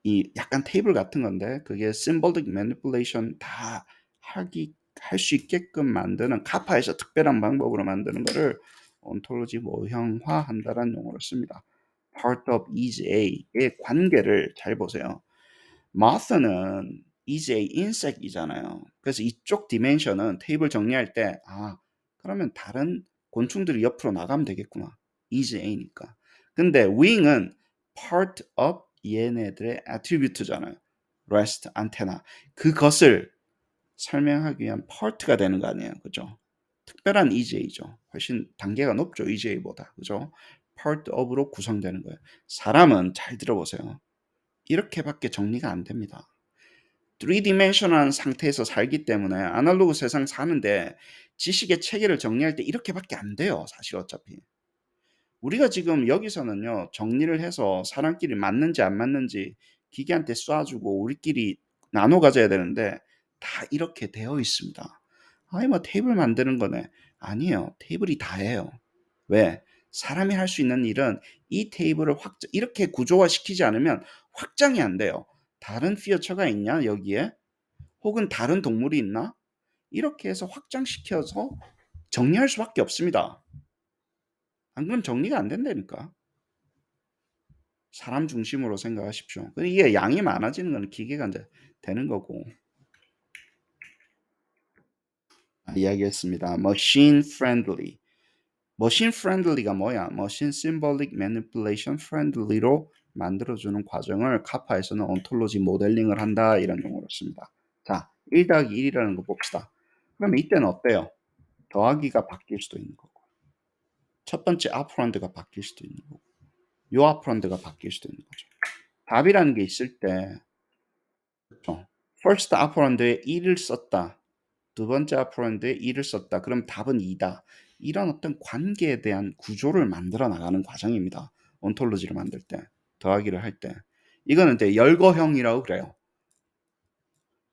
이 약간 테이블 같은 건데 그게 symbolic manipulation 다 할 수 있게끔 만드는 카파에서 특별한 방법으로 만드는 거를 ontology 모형화한다라는 용어를 씁니다. part of EJ의 관계를 잘 보세요. moth는 EJ 인섹이잖아요. 그래서 이쪽 디멘션은 테이블 정리할 때 그러면 다른 곤충들이 옆으로 나가면 되겠구나. EJ니까. 근데 wing은 part of 얘네들의 attribute잖아요. rest, antenna. 그것을 설명하기 위한 part가 되는 거 아니에요. 그죠? 특별한 EJ죠. 훨씬 단계가 높죠. EJ보다. 그죠? part of로 구성되는 거예요. 사람은 잘 들어보세요. 이렇게밖에 정리가 안 됩니다. 3디멘셔널한 상태에서 살기 때문에 아날로그 세상 사는데 지식의 체계를 정리할 때 이렇게밖에 안 돼요. 사실 어차피. 우리가 지금 여기서는요. 정리를 해서 사람끼리 맞는지 안 맞는지 기계한테 쏴주고 우리끼리 나눠 가져야 되는데 다 이렇게 되어 있습니다. 아니 테이블 만드는 거네. 아니에요. 테이블이 다예요. 왜? 사람이 할 수 있는 일은 이 테이블을 이렇게 구조화시키지 않으면 확장이 안 돼요. 다른 피어처가 있냐 여기에? 혹은 다른 동물이 있나? 이렇게 해서 확장시켜서 정리할 수밖에 없습니다. 안 그러면 정리가 안 된다니까. 사람 중심으로 생각하십시오. 이게 양이 많아지는 건 기계가 이제 되는 거고. 이야기했습니다. machine friendly. machine friendly가 뭐야? machine symbolic manipulation friendly로 만들어주는 과정을 카파에서는 ontology 모델링을 한다 이런 용어로 씁니다. 자, 1 더하기 1이라는 거 봅시다. 그럼 이때는 어때요? 더하기가 바뀔 수도 있는 거고 첫 번째 아프런드가 바뀔 수도 있는 거고 요 아프런드가 바뀔 수도 있는 거죠. 답이라는 게 있을 때 그렇죠. first 아프런드에 1을 썼다. 두 번째 아프런드에 1을 썼다. 그럼 답은 2다. 이런 어떤 관계에 대한 구조를 만들어 나가는 과정입니다. 온톨로지를 만들 때, 더하기를 할 때. 이거는 이제 열거형이라고 그래요.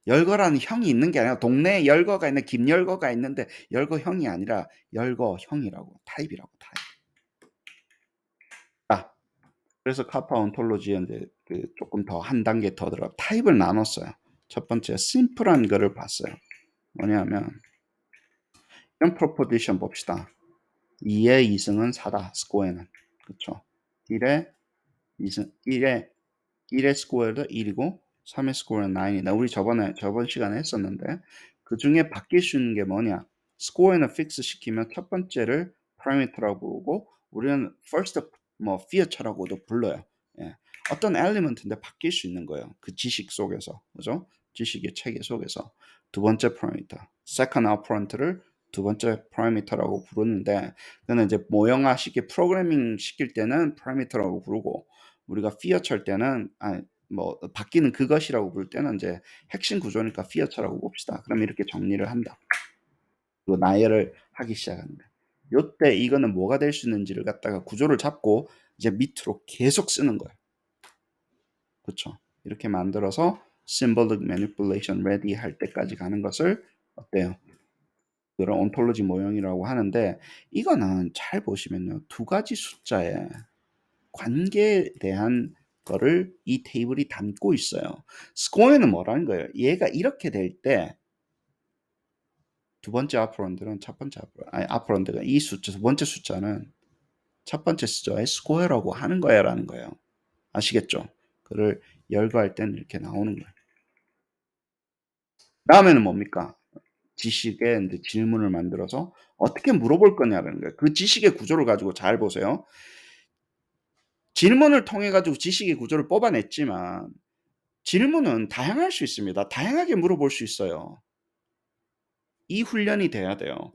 열거라는 형이 있는 게 아니라 동네에 열거가 있는 김열거가 있는데 열거형이 아니라 열거형이라고 타입이라고 타입. 그래서 카파 온톨로지에 이제 조금 더 한 단계 더 들어가 타입을 나눴어요. 첫 번째 심플한 거를 봤어요. 뭐냐면 이런 프로포지션 봅시다. 2의 2승은 4다. 스코어에는. 그렇죠. 1의 2승 1의 스코어도 1이고 3의 스코어는 9이다. 우리 저번 시간에 했었는데 그 중에 바뀔 수 있는 게 뭐냐? 스코어에는 픽스 시키면 첫 번째를 parameter라고 부르고 우리는 first feature라고도 불러요. 예. 어떤 엘리먼트인데 바뀔 수 있는 거예요. 그 지식 속에서. 그죠? 지식의 체계 속에서. 두 번째 parameter. second operand를 두 번째 parameter라고 부르는데 그는 이제 모형화시키 프로그래밍 시킬 때는 parameter라고 부르고 우리가 feature 때는 바뀌는 그것이라고 부를 때는 이제 핵심 구조니까 feature라고 봅시다. 그럼 이렇게 정리를 한다. 그 나열을 하기 시작하는 거예요. 요때 이거는 뭐가 될 수 있는지를 갖다가 구조를 잡고 이제 밑으로 계속 쓰는 거예요. 그쵸? 이렇게 만들어서 symbolic manipulation ready 할 때까지 가는 것을 어때요? 그런 온톨로지 모형이라고 하는데, 이거는 잘 보시면요. 두 가지 숫자의 관계에 대한 거를 이 테이블이 담고 있어요. 스코어는 뭐라는 거예요? 얘가 이렇게 될 때 두 번째 아프런드는 첫 번째 아프런드가 이 숫자, 두 번째 숫자는 첫 번째 숫자의 스코어라고 하는 거야라는 거예요. 아시겠죠? 그를 열거할 때는 이렇게 나오는 거예요. 다음에는 뭡니까? 지식에 이제 질문을 만들어서 어떻게 물어볼 거냐라는 거예요. 그 지식의 구조를 가지고 잘 보세요. 질문을 통해 가지고 지식의 구조를 뽑아냈지만 질문은 다양할 수 있습니다. 다양하게 물어볼 수 있어요. 이 훈련이 돼야 돼요.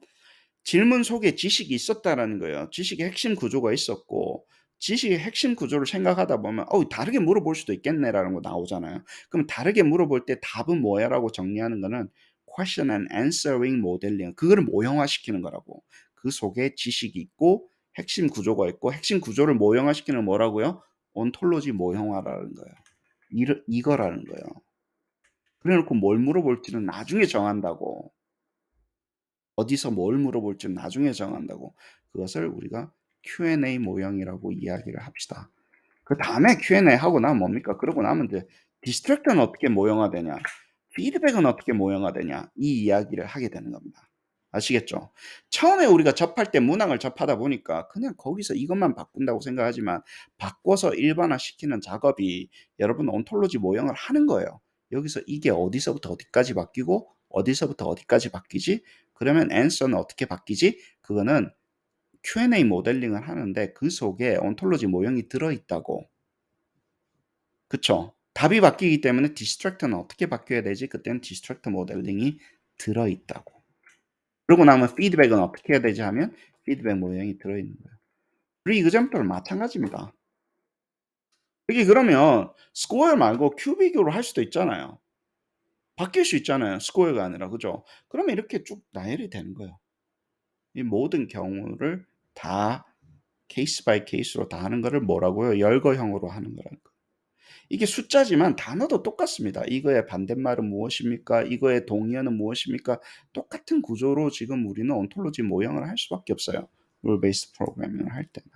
질문 속에 지식이 있었다라는 거예요. 지식의 핵심 구조가 있었고, 지식의 핵심 구조를 생각하다 보면 다르게 물어볼 수도 있겠네라는 거 나오잖아요. 그럼 다르게 물어볼 때 답은 뭐야라고 정리하는 거는 question and answering modeling, 그거를 모형화시키는 거라고. 그 속에 지식이 있고 핵심 구조가 있고, 핵심 구조를 모형화시키는 뭐라고요? 온톨로지 모형화라는 거예요. 이거라는 거예요. 그래 놓고 뭘 물어볼지는 나중에 정한다고. 어디서 뭘 물어볼지는 나중에 정한다고. 그것을 우리가 Q&A 모형이라고 이야기를 합시다. 그 다음에 Q&A 하고 나면 뭡니까? 그러고 나면 이제 디스트랙트는 어떻게 모형화되냐, 피드백은 어떻게 모형화되냐, 이 이야기를 하게 되는 겁니다. 아시겠죠? 처음에 우리가 접할 때 문항을 접하다 보니까 그냥 거기서 이것만 바꾼다고 생각하지만, 바꿔서 일반화시키는 작업이 여러분 온톨로지 모형을 하는 거예요. 여기서 이게 어디서부터 어디까지 바뀌고 어디서부터 어디까지 바뀌지? 그러면 answer는 어떻게 바뀌지? 그거는 Q&A 모델링을 하는데 그 속에 온톨로지 모형이 들어있다고. 그쵸? 답이 바뀌기 때문에 디스트랙터는 어떻게 바뀌어야 되지? 그때는 디스트랙터 모델링이 들어있다고. 그러고 나면 피드백은 어떻게 해야 되지 하면 피드백 모형이 들어있는 거예요. 프리그램프도 마찬가지입니다. 이게 그러면 스코어 말고 큐비교로 할 수도 있잖아요. 바뀔 수 있잖아요. 스코어가 아니라. 그죠? 그러면 이렇게 쭉 나열이 되는 거예요. 이 모든 경우를 다 케이스 바이 케이스로 다 하는 거를 뭐라고요? 열거형으로 하는 거라는 거. 이게 숫자지만 단어도 똑같습니다. 이거의 반대말은 무엇입니까? 이거의 동의어는 무엇입니까? 똑같은 구조로 지금 우리는 온톨로지 모형을 할 수밖에 없어요. 룰 베이스 프로그래밍을 할 때는.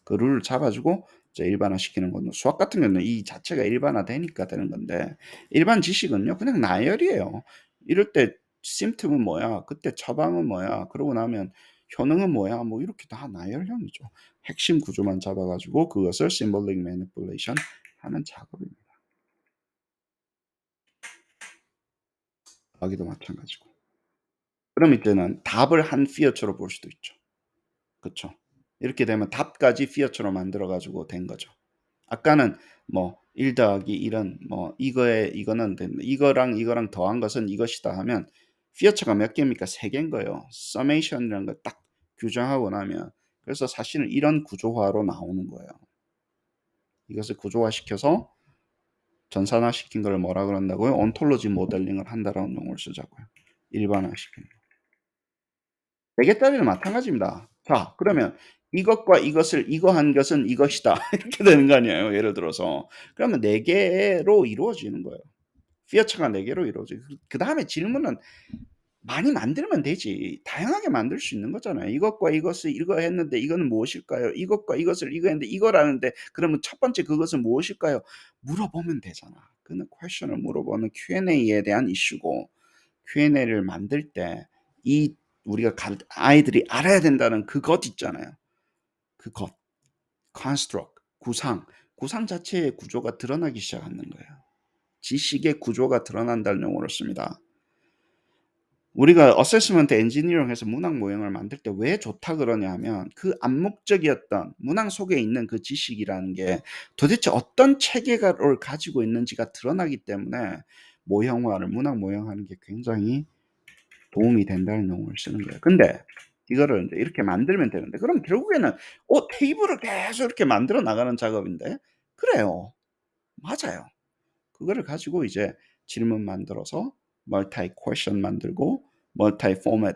그 룰을 잡아주고 이제 일반화시키는 건데, 수학 같은 경우는 이 자체가 일반화되니까 되는 건데, 일반 지식은요 그냥 나열이에요. 이럴 때 심틈은 뭐야? 그때 처방은 뭐야? 그러고 나면 효능은 뭐야? 뭐 이렇게 다 나열형이죠. 핵심 구조만 잡아가지고 그것을 symbolic manipulation 하는 작업입니다. 여기도 마찬가지고. 그럼 이제는 답을 한 피어처로 볼 수도 있죠. 그쵸? 이렇게 되면 답까지 피어처로 만들어 가지고 된 거죠. 아까는 뭐1 더하기 1은 뭐 이거는 이거랑 이거랑 더한 것은 이것이다 하면 피어처가 몇 개입니까? 3 개인 거예요. 서메이션이라는 걸 딱 규정하고 나면, 그래서 사실은 이런 구조화로 나오는 거예요. 이것을 구조화시켜서 전산화시킨 걸 뭐라 그런다고요? 온톨로지 모델링을 한다라는 용어를 쓰자고요. 일반화시키는 거. 4개짜리는 마찬가지입니다. 자, 그러면 이것과 이것을 이거 한 것은 이것이다. 이렇게 되는 거 아니에요. 예를 들어서. 그러면 4개로 이루어지는 거예요. 피어처가 4개로 이루어져요. 그다음에 질문은 많이 만들면 되지. 다양하게 만들 수 있는 거잖아요. 이것과 이것을 이거 했는데 이거는 무엇일까요? 이것과 이것을 이거 했는데 이거라는데 그러면 첫 번째 그것은 무엇일까요? 물어보면 되잖아. 그는 퀘스천을 물어보는 Q&A에 대한 이슈고, Q&A를 만들 때 이 우리가 아이들이 알아야 된다는 그것 있잖아요. 그것, construct, 구상 자체의 구조가 드러나기 시작하는 거예요. 지식의 구조가 드러난다는 용어를 씁니다. 우리가 어세스먼트 엔지니어링에서 문항 모형을 만들 때 왜 좋다 그러냐 하면, 그 암묵적이었던 문항 속에 있는 그 지식이라는 게 도대체 어떤 체계를 가지고 있는지가 드러나기 때문에 문항 모형하는 게 굉장히 도움이 된다는 용어를 쓰는 거예요. 근데 이거를 이제 이렇게 만들면 되는데, 그럼 결국에는 테이블을 계속 이렇게 만들어 나가는 작업인데, 그래요. 맞아요. 그거를 가지고 이제 질문 만들어서 멀티 퀘션 만들고 멀티 포맷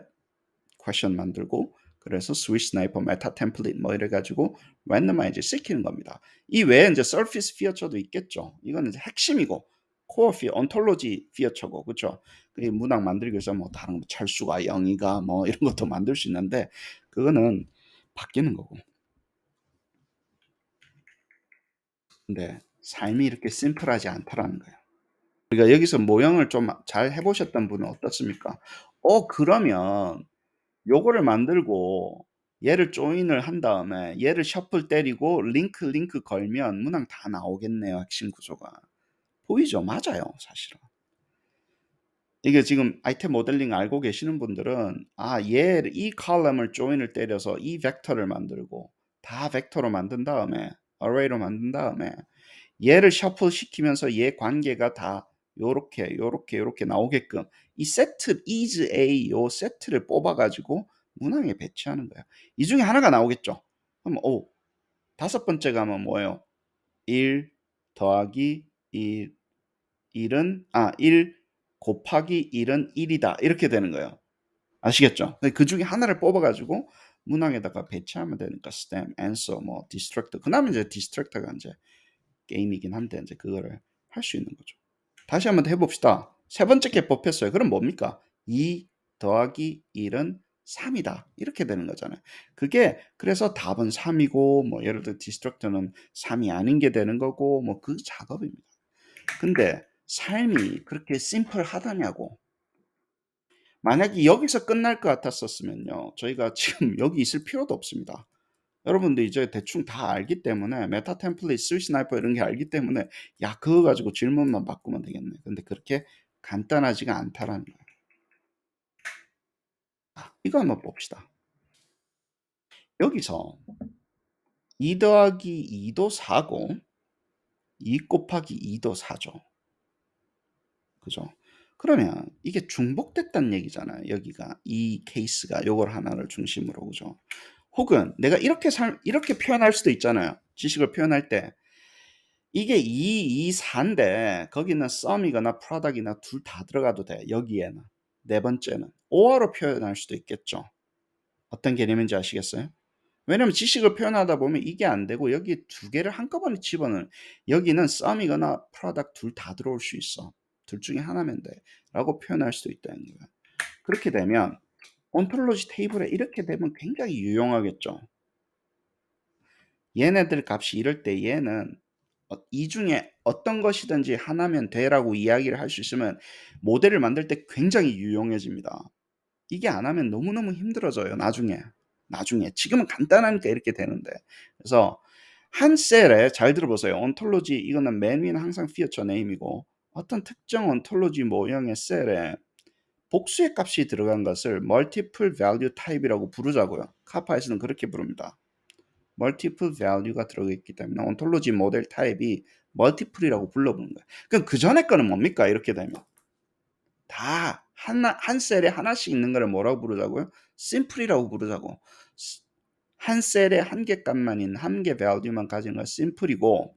퀘션 만들고 그래서 스위치 스나이퍼 메타 템플릿 뭐 이래 가지고 랜덤마이즈 시키는 겁니다. 이 외에 이제 서피스 피어처도 있겠죠. 이거는 이제 핵심이고 코어 피어, 온톨로지 피어처고 그죠? 그 문학 만들기 위해서 뭐 다른 뭐 철수가 영이가 뭐 이런 것도 만들 수 있는데 그거는 바뀌는 거고. 근데 삶이 이렇게 심플하지 않다라는 거예요. 그러니까 여기서 모형을 좀 잘 해보셨던 분은 어떻습니까? 그러면 요거를 만들고 얘를 조인을 한 다음에 얘를 셔플 때리고 링크 걸면 문항 다 나오겠네요. 핵심 구조가. 보이죠? 맞아요. 사실은. 이게 지금 아이템 모델링 알고 계시는 분들은 이 컬럼을 조인을 때려서 이 벡터를 만들고 다 벡터로 만든 다음에 array로 만든 다음에 얘를 셔플 시키면서 얘 관계가 다 요렇게 나오게끔 이 세트 is a 요 세트를 뽑아 가지고 문항에 배치하는 거예요. 이 중에 하나가 나오겠죠. 그럼 다섯 번째 가면 뭐예요? 1 더하기 1 곱하기 1은 1이다. 이렇게 되는 거예요. 아시겠죠? 그 중에 하나를 뽑아 가지고 문항에다가 배치하면 되니까 stem, answer, 뭐 distractor. 그다음에 이제 distractor가 이제 게임이긴 한데 이제 그거를 할 수 있는 거죠. 다시 한번 해봅시다. 세 번째 개법했어요. 그럼 뭡니까? 2 더하기 1은 3이다. 이렇게 되는 거잖아요. 그게 그래서 답은 3이고 뭐 예를 들어 디스트럭터는 3이 아닌 게 되는 거고 뭐 그 작업입니다. 근데 삶이 그렇게 심플하다냐고. 만약에 여기서 끝날 것 같았었으면요. 저희가 지금 여기 있을 필요도 없습니다. 여러분들 이제 대충 다 알기 때문에 메타 템플릿, 스위치 스나이퍼 이런 게 알기 때문에 야 그거 가지고 질문만 바꾸면 되겠네. 근데 그렇게 간단하지가 않다라는 거예요. 이거 한번 봅시다. 여기서 2 더하기 2도 4고 2 곱하기 2도 4죠. 그죠? 그러면 이게 중복됐다는 얘기잖아요. 여기가 이 케이스가 요걸 하나를 중심으로 그죠? 혹은 내가 이렇게 표현할 수도 있잖아요. 지식을 표현할 때 이게 2, 2, 4인데 거기는 썸이거나 프로덕이나 둘 다 들어가도 돼. 여기에는. 네 번째는 5어로 표현할 수도 있겠죠. 어떤 개념인지 아시겠어요? 왜냐면 지식을 표현하다 보면 이게 안 되고 여기 두 개를 한꺼번에 집어넣은 여기는 썸이거나 프로덕 둘 다 들어올 수 있어. 둘 중에 하나면 돼. 라고 표현할 수도 있다는 거예요. 그렇게 되면 온톨로지 테이블에 이렇게 되면 굉장히 유용하겠죠. 얘네들 값이 이럴 때 얘는 이 중에 어떤 것이든지 하나면 돼라고 이야기를 할 수 있으면 모델을 만들 때 굉장히 유용해집니다. 이게 안 하면 너무너무 힘들어져요. 나중에 지금은 간단하니까 이렇게 되는데 그래서 한 셀에 잘 들어보세요. 온톨로지 이거는 맨 위는 항상 피어처 네임이고 어떤 특정 온톨로지 모형의 셀에 복수의 값이 들어간 것을 multiple value type이라고 부르자고요. 카파에서는 그렇게 부릅니다. 멀티플 밸류가 들어있기 때문에 온톨로지 모델 타입이 멀티플이라고 불러보는 거예요. 그럼 그 전에 거는 뭡니까? 이렇게 되면 다 한 셀에 하나씩 있는 거를 뭐라고 부르자고요? 심플이라고 부르자고. 한 셀에 한 개 값만 있는 한 개 밸류만 가지는 건 심플이고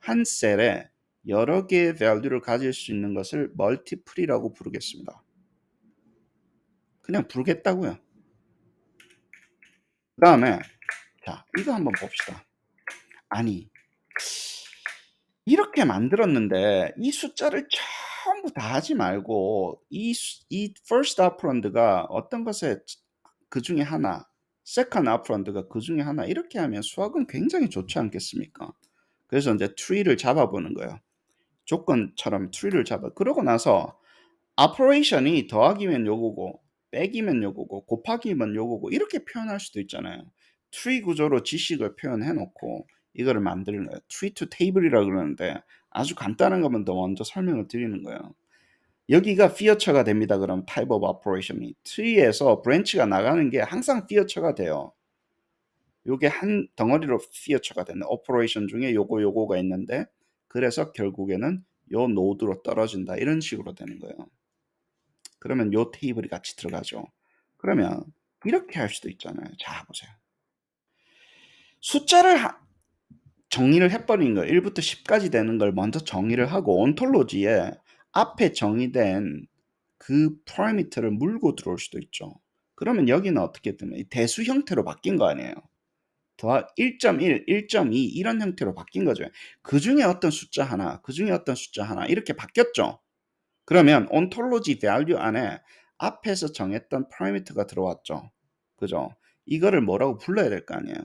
한 셀에 여러 개의 밸류를 가질 수 있는 것을 멀티플이라고 부르겠습니다. 그냥 부르겠다고요. 그 다음에 자 이거 한번 봅시다. 아니 이렇게 만들었는데 이 숫자를 전부 다 하지 말고 이 first operand가 어떤 것에 그 중에 하나, second operand가 그 중에 하나 이렇게 하면 수학은 굉장히 좋지 않겠습니까? 그래서 이제 tree를 잡아보는 거예요. 조건처럼 tree를 잡아. 그러고 나서 operation이 더하기면 요거고 빼기면 요거고 곱하기면 요거고 이렇게 표현할 수도 있잖아요. 트리 구조로 지식을 표현해 놓고 이거를 만드는 거예요. 트리 투 테이블이라고 그러는데 아주 간단한 거면 더 먼저 설명을 드리는 거예요. 여기가 피어처가 됩니다. 그럼 type of operation이 트리에서 브랜치가 나가는 게 항상 피어처가 돼요. 요게 한 덩어리로 피어처가 되는 오퍼레이션 중에 요거가 있는데 그래서 결국에는 요 노드로 떨어진다. 이런 식으로 되는 거예요. 그러면 요 테이블이 같이 들어가죠. 그러면 이렇게 할 수도 있잖아요. 자, 보세요. 숫자를 정의를 해버리는 거예요. 1부터 10까지 되는 걸 먼저 정의를 하고 온톨로지에 앞에 정의된 그 파라미터를 물고 들어올 수도 있죠. 그러면 여기는 어떻게 뜨면 이 대수 형태로 바뀐 거 아니에요. 더하 1.1, 1.2 이런 형태로 바뀐 거죠. 그중에 어떤 숫자 하나, 그중에 어떤 숫자 하나 이렇게 바뀌었죠. 그러면 ontology value 안에 앞에서 정했던 parameter가 들어왔죠. 그죠? 이거를 뭐라고 불러야 될 거 아니에요.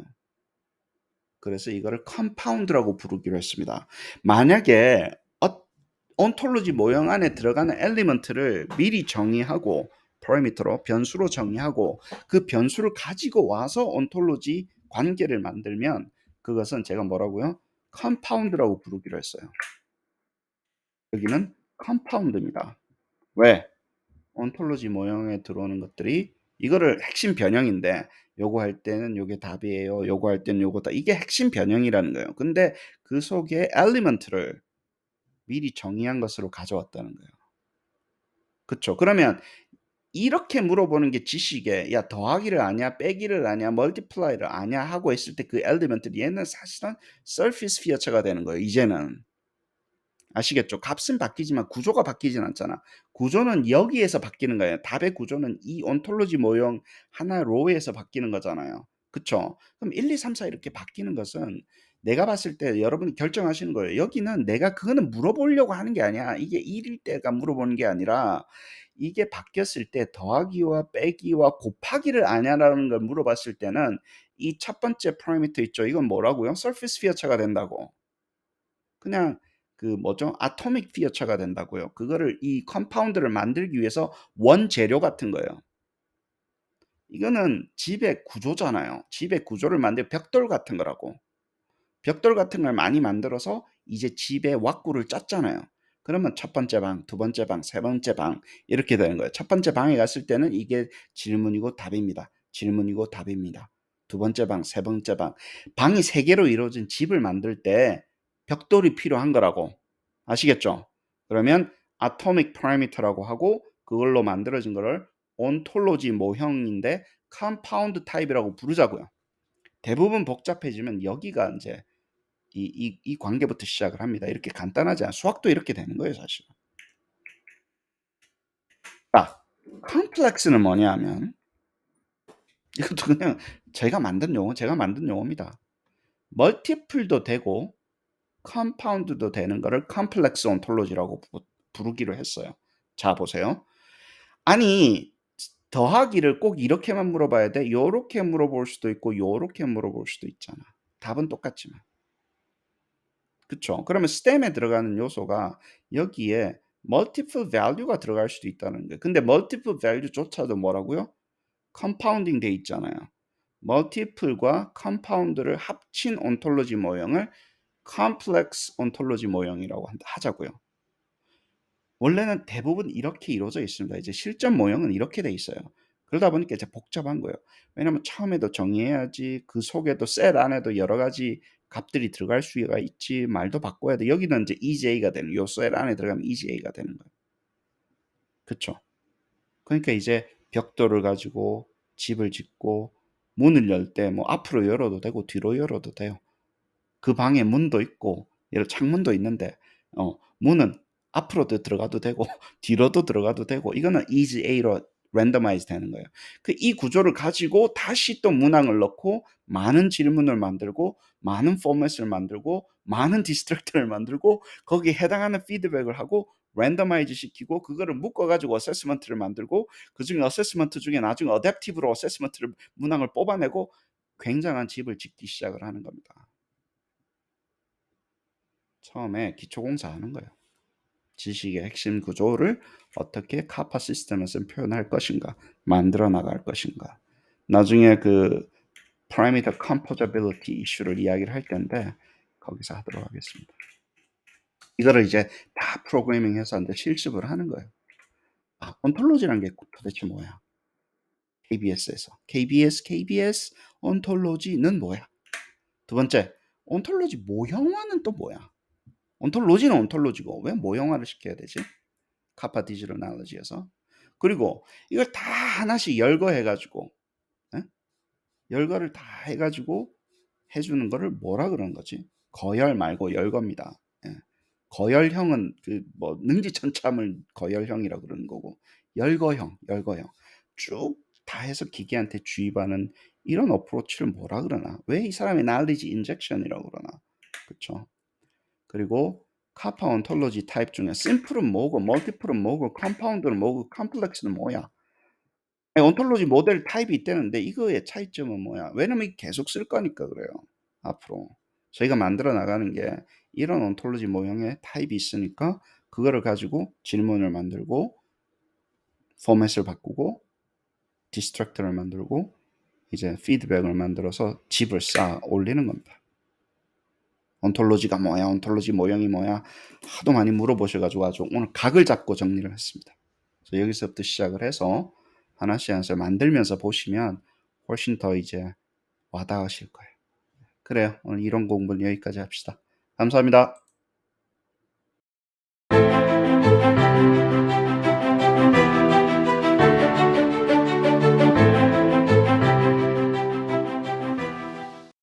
그래서 이거를 compound라고 부르기로 했습니다. 만약에 ontology 모형 안에 들어가는 element를 미리 정의하고 parameter로 변수로 정의하고 그 변수를 가지고 와서 ontology 관계를 만들면 그것은 제가 뭐라고요? compound라고 부르기로 했어요. 여기는 compound입니다. 왜? ontology 모형에 들어오는 것들이 이거를 핵심 변형인데 요거 할 때는 요게 답이에요. 요거 할 때는 요거다. 이게 핵심 변형이라는 거예요. 근데 그 속에 element를 미리 정의한 것으로 가져왔다는 거예요. 그쵸? 그러면 이렇게 물어보는 게 지식에 야 더하기를 아냐 빼기를 아냐 멀티플라이를 아냐 하고 있을 때 그 엘리먼트는 얘는 사실은 서피스 피어처가 되는 거예요. 이제는. 아시겠죠? 값은 바뀌지만 구조가 바뀌진 않잖아. 구조는 여기에서 바뀌는 거예요. 답의 구조는 이 온톨로지 모형 하나 로우에서 바뀌는 거잖아요. 그쵸? 그럼 1, 2, 3, 4 이렇게 바뀌는 것은 내가 봤을 때 여러분이 결정하시는 거예요. 여기는 내가 그거는 물어보려고 하는 게 아니야. 이게 1일 때가 물어보는 게 아니라 이게 바뀌었을 때 더하기와 빼기와 곱하기를 아냐라는 걸 물어봤을 때는 이 첫 번째 파라미터 있죠. 이건 뭐라고요? 서피스 피어처가 된다고. 그냥 그 뭐죠? 아토믹 피어처가 된다고요. 그거를 이 컴파운드를 만들기 위해서 원재료 같은 거예요. 이거는 집의 구조잖아요. 집의 구조를 만들 벽돌 같은 거라고. 벽돌 같은 걸 많이 만들어서 이제 집에 왁구를 짰잖아요. 그러면 첫 번째 방, 두 번째 방, 세 번째 방 이렇게 되는 거예요. 첫 번째 방에 갔을 때는 이게 질문이고 답입니다. 질문이고 답입니다. 두 번째 방, 세 번째 방. 방이 세 개로 이루어진 집을 만들 때 벽돌이 필요한 거라고. 아시겠죠? 그러면 atomic parameter라고 하고 그걸로 만들어진 거를 ontology 모형인데 compound type이라고 부르자고요. 대부분 복잡해지면 여기가 이제 이 관계부터 시작을 합니다. 이렇게 간단하지 않아. 수학도 이렇게 되는 거예요, 사실. 자, complex는 뭐냐 하면 이것도 그냥 제가 만든 용어, 제가 만든 용어입니다. multiple도 되고 compound도 되는 거를 complex ontology라고 부르기로 했어요. 자, 보세요. 아니, 더하기를 꼭 이렇게만 물어봐야 돼? 요렇게 물어볼 수도 있고 요렇게 물어볼 수도 있잖아. 답은 똑같지만. 그쵸? 그러면 stem에 들어가는 요소가 여기에 multiple value가 들어갈 수도 있다는 거예요. 근데 multiple value조차도 뭐라고요? compounding 돼 있잖아요. multiple과 compound를 합친 ontology 모형을 complex ontology 모형이라고 하자고요. 원래는 대부분 이렇게 이루어져 있습니다. 이제 실전 모형은 이렇게 돼 있어요. 그러다 보니까 이제 복잡한 거예요. 왜냐면 처음에도 정의해야지 그 속에도 셀 안에도 여러 가지 값들이 들어갈 수가 있지 말도 바꿔야 돼. 여기는 이제 EJ가 되는 요 셀 안에 들어가면 EJ가 되는 거예요. 그쵸? 그러니까 이제 벽돌을 가지고 집을 짓고 문을 열 때 뭐 앞으로 열어도 되고 뒤로 열어도 돼요. 그 방에 문도 있고 예를 창문도 있는데 문은 앞으로도 들어가도 되고 뒤로도 들어가도 되고 이거는 easy A로 randomize 되는 거예요. 그 이 구조를 가지고 다시 또 문항을 넣고 많은 질문을 만들고 많은 포맷을 만들고 많은 디스트랙터를 만들고 거기에 해당하는 피드백을 하고 randomize 시키고 그거를 묶어 가지고 어세스먼트를 만들고 그중에 어세스먼트 중에 나중에 어댑티브로 어세스먼트를 문항을 뽑아내고 굉장한 집을 짓기 시작을 하는 겁니다. 처음에 기초공사 하는 거예요. 지식의 핵심 구조를 어떻게 카파 시스템에서 표현할 것인가, 만들어 나갈 것인가. 나중에 그 parameter composability 이슈를 이야기를 할 텐데 거기서 하도록 하겠습니다. 이거를 이제 다 프로그래밍해서 이제 실습을 하는 거예요. 아, 온톨로지라는 게 도대체 뭐야? KBS에서 KBS 온톨로지는 뭐야? 두 번째, 온톨로지 모형화는 또 뭐야? 온톨로지는 온톨로지고 왜 모형화를 시켜야 되지? 카파 디지털 나놀지에서. 그리고 이걸 다 하나씩 열거해 가지고 예? 열거를 다 해 가지고 해 주는 거를 뭐라 그러는 거지? 거열 말고 열거입니다. 예. 거열형은 그 뭐 능지천참을 거열형이라 그러는 거고 열거형 쭉 다 해서 기계한테 주입하는 이런 어프로치를 뭐라 그러나? 왜 이 사람이 knowledge injection이라고 그러나? 그쵸? 그리고 카파 온톨로지 타입 중에 심플은 뭐고 멀티플은 뭐고 컴파운드는 뭐고 컴플렉스는 뭐야? 온톨로지 모델 타입이 있다는데 이거의 차이점은 뭐야? 왜냐면 이게 계속 쓸 거니까 그래요. 앞으로. 저희가 만들어 나가는 게 이런 온톨로지 모형의 타입이 있으니까 그거를 가지고 질문을 만들고 포맷을 바꾸고 디스트럭터를 만들고 이제 피드백을 만들어서 집을 쌓아 올리는 겁니다. 온톨로지가 뭐야? 온톨로지 모형이 뭐야? 하도 많이 물어보셔 가지고 아주 오늘 각을 잡고 정리를 했습니다. 그래서 여기서부터 시작을 해서 하나씩 하나씩 만들면서 보시면 훨씬 더 이제 와닿으실 거예요. 그래요. 오늘 이론 공부는 여기까지 합시다. 감사합니다.